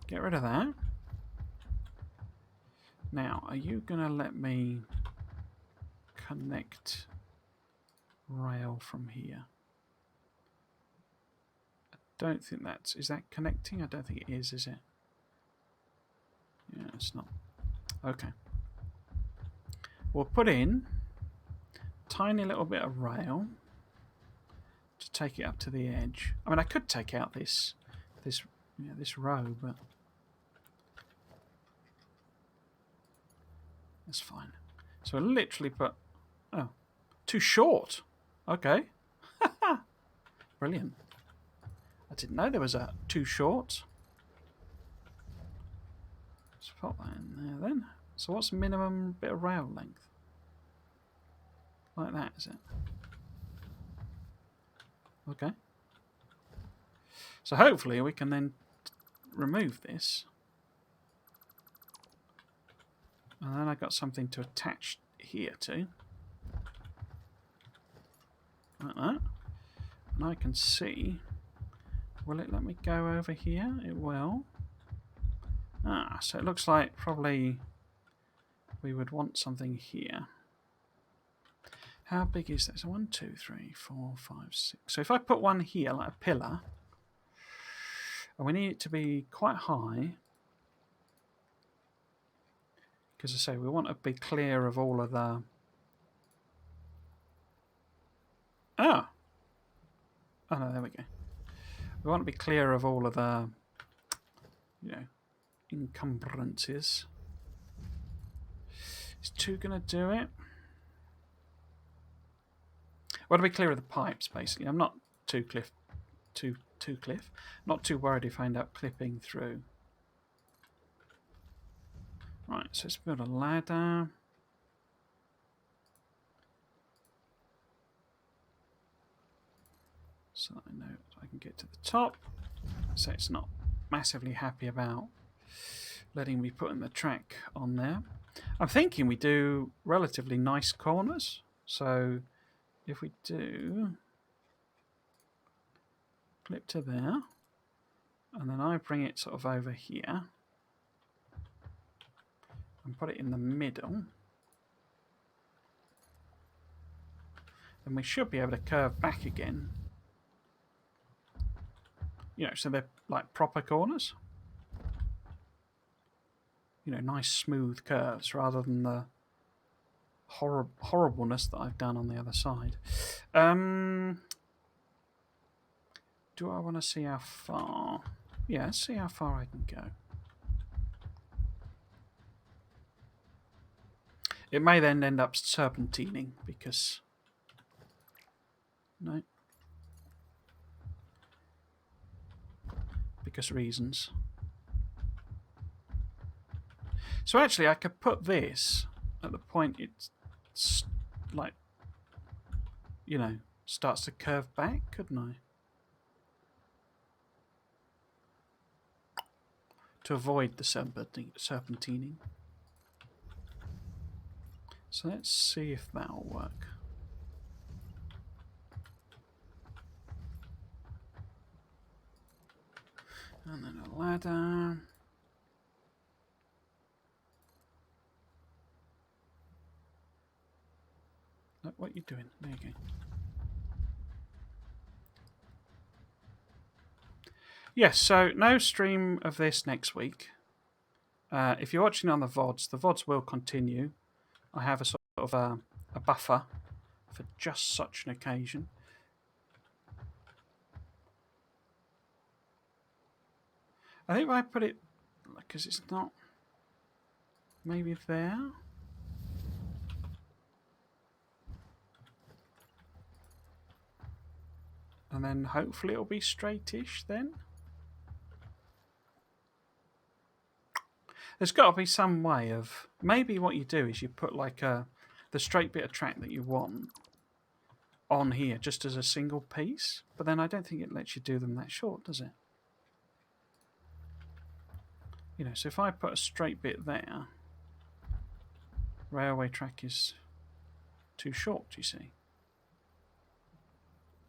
Get rid of that. Now, are you gonna let me connect rail from here? I don't think is that connecting? I don't think it is it? Yeah, it's not. Okay. We'll put in a tiny little bit of rail to take it up to the edge. I mean, I could take out this row, but that's fine. So we'll literally put... Oh, too short. Okay. Brilliant. I didn't know there was a too short. Let's put that in there then. So what's the minimum bit of rail length? Like that, is it? Okay. So hopefully we can then remove this. And then I got something to attach here to. Like that. And I can see... Will it let me go over here? It will. Ah, so it looks like probably we would want something here. How big is this? 1, 2, 3, 4, 5, 6. So if I put one here, like a pillar, and we need it to be quite high, because I say we want to be clear of all of the... Oh no, there we go. We want to be clear of all of the, encumbrances. Is 2 going to do it? Well, to be clear of the pipes, basically. I'm not not too worried if I end up clipping through. Right, so let's build a ladder. So I know I can get to the top. So it's not massively happy about letting me put in the track on there. I'm thinking we do relatively nice corners. So if we do clip to there, and then I bring it sort of over here and put it in the middle, then we should be able to curve back again. You know, so they're like proper corners. You know, nice smooth curves rather than the horribleness that I've done on the other side. Do I want to see how far? Yeah, let's see how far I can go. It may then end up serpentining because... No. Because reasons. So actually I could put this at the point it's like, you know, starts to curve back, couldn't I? To avoid the serpentining. So let's see if that'll work. And then a ladder. Look what you're doing. There you go. Yes, so no stream of this next week. If you're watching on the VODs will continue. I have a sort of a buffer for just such an occasion. I think if I put it, because it's not, maybe there. And then hopefully it'll be straightish then. There's got to be some way of, maybe what you do is you put like the straight bit of track that you want on here just as a single piece, but then I don't think it lets you do them that short, does it? You know, so if I put a straight bit there, railway track is too short, you see.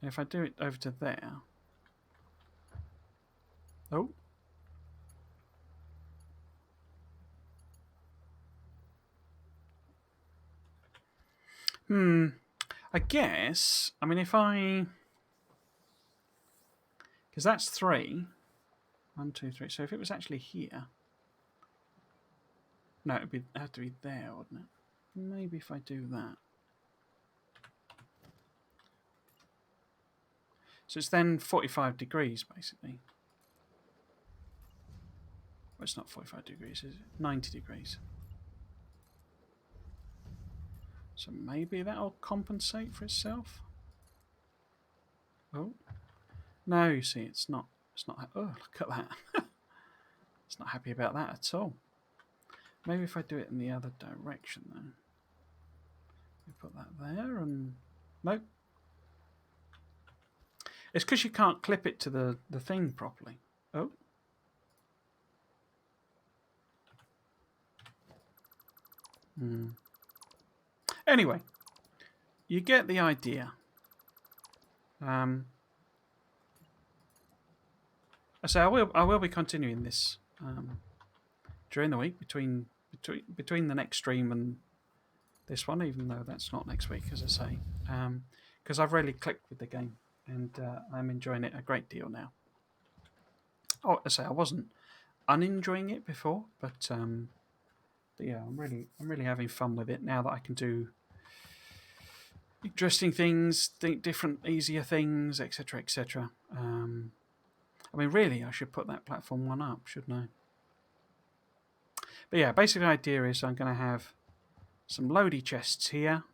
And if I do it over to there, oh, I guess, I mean, if I, because that's 3, 1, 2, 3. So if it was actually here, no, it'd have to be there, wouldn't it? Maybe if I do that. So it's then 45 degrees, basically. Well, it's not 45 degrees, is it? 90 degrees. So maybe that'll compensate for itself. Oh. No, you see, it's not. Oh, look at that. It's not happy about that at all. Maybe if I do it in the other direction, though. We put that there and... Nope. It's because you can't clip it to the thing properly. Oh. Anyway, you get the idea. I say I will be continuing this during the week between the next stream and this one, even though that's not next week, as I say, because I've really clicked with the game and I'm enjoying it a great deal now. Oh, I say I wasn't unenjoying it before, but yeah, I'm really having fun with it now that I can do interesting things, think different, easier things, etc., etc. I mean, really, I should put that platform one up, shouldn't I? But yeah, basically the idea is I'm going to have some loady chests here.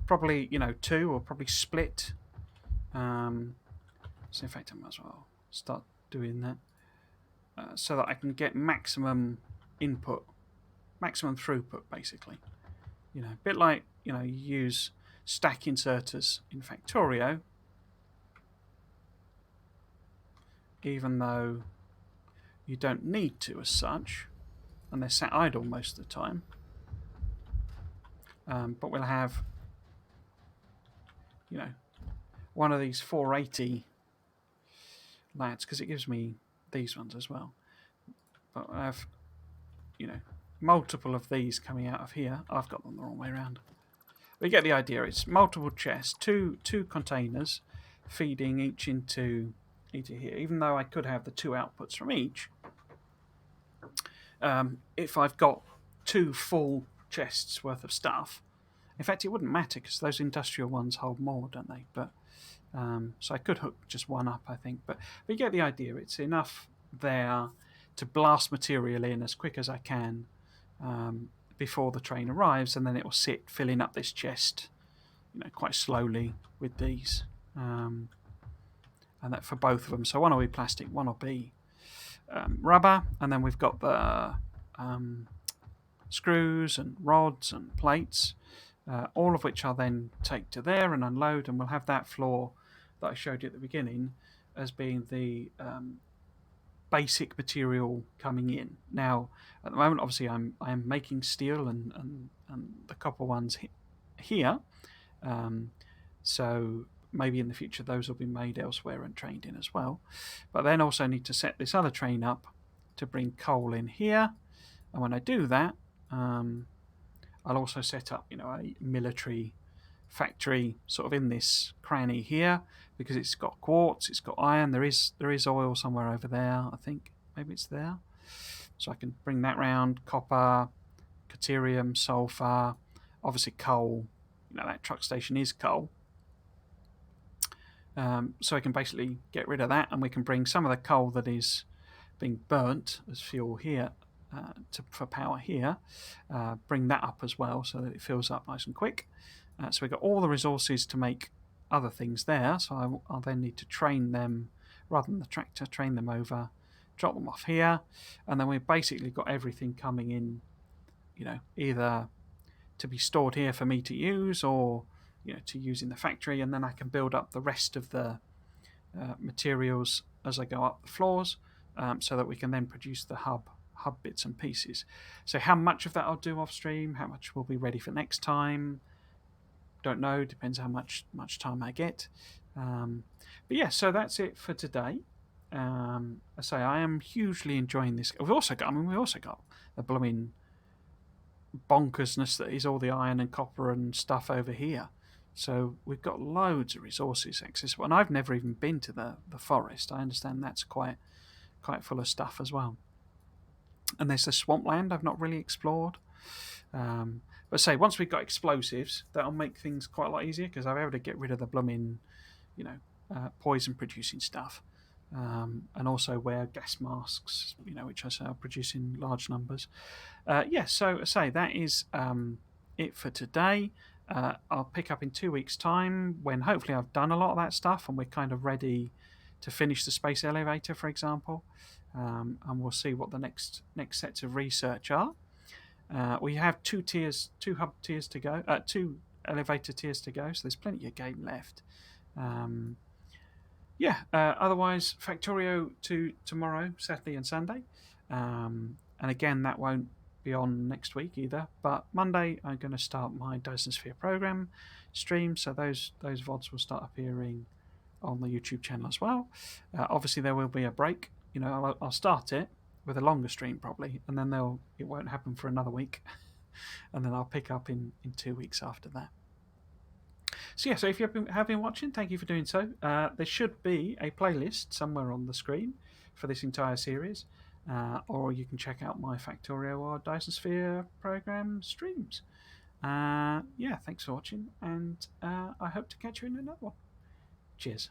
Probably, 2 or probably split. So in fact, I might as well start doing that so that I can get maximum input, maximum throughput, basically. A bit like you use stack inserters in Factorio, even though you don't need to as such, and they're sat idle most of the time. But we'll have, one of these 480 lads because it gives me these ones as well. But I have, multiple of these coming out of here. I've got them the wrong way around. We get the idea. It's multiple chests, two containers, feeding each into here. Even though I could have the 2 outputs from each, if I've got 2 full chests worth of stuff, in fact, it wouldn't matter because those industrial ones hold more, don't they? But so I could hook just one up, I think. But you get the idea. It's enough there to blast material in as quick as I can before the train arrives, and then it will sit filling up this chest, quite slowly with these. And that for both of them. So one will be plastic, one will be rubber, and then we've got the screws and rods and plates, all of which I'll then take to there and unload, and we'll have that floor that I showed you at the beginning as being the basic material coming in. Now, at the moment, obviously, I am making steel and the copper ones here, so maybe in the future those will be made elsewhere and trained in as well. But then also need to set this other train up to bring coal in here, and when I do that, I'll also set up, a military factory sort of in this cranny here because it's got quartz, it's got iron. There is oil somewhere over there. I think maybe it's there, so I can bring that round. Copper, deuterium, sulfur, obviously coal. That truck station is coal. So I can basically get rid of that, and we can bring some of the coal that is being burnt as fuel here for power here, bring that up as well so that it fills up nice and quick. So we've got all the resources to make other things there, so I'll then need to train them, rather than the tractor, train them over, drop them off here, and then we've basically got everything coming in, either to be stored here for me to use or to use in the factory, and then I can build up the rest of the materials as I go up the floors, so that we can then produce the hub bits and pieces. So how much of that I'll do off stream, how much will be ready for next time, don't know, depends how much time I get. But yeah, so that's it for today. I say I am hugely enjoying this. We've also got the blooming bonkersness that is all the iron and copper and stuff over here. So we've got loads of resources accessible, and I've never even been to the forest. I understand that's quite full of stuff as well. And there's the swampland I've not really explored. But say once we've got explosives, that'll make things quite a lot easier because I'll be able to get rid of the blooming, poison producing stuff, and also wear gas masks, which I say I'll produce in large numbers. So I say that is it for today. I'll pick up in 2 weeks' time when hopefully I've done a lot of that stuff and we're kind of ready to finish the space elevator, for example, and we'll see what the next sets of research are. We have 2 hub tiers to go, 2 elevator tiers to go, so there's plenty of game left. Otherwise, Factorio to tomorrow, Saturday and Sunday, and again that won't be on next week either. But Monday I'm going to start my Dyson Sphere program stream, so those VODs will start appearing on the YouTube channel as well. Obviously there will be a break. I'll start it with a longer stream probably, and then it won't happen for another week, and then I'll pick up in 2 weeks after that. So if you have been watching, thank you for doing so. There should be a playlist somewhere on the screen for this entire series, or you can check out my Factorio or Dyson Sphere program streams. Thanks for watching, and I hope to catch you in another one. Cheers.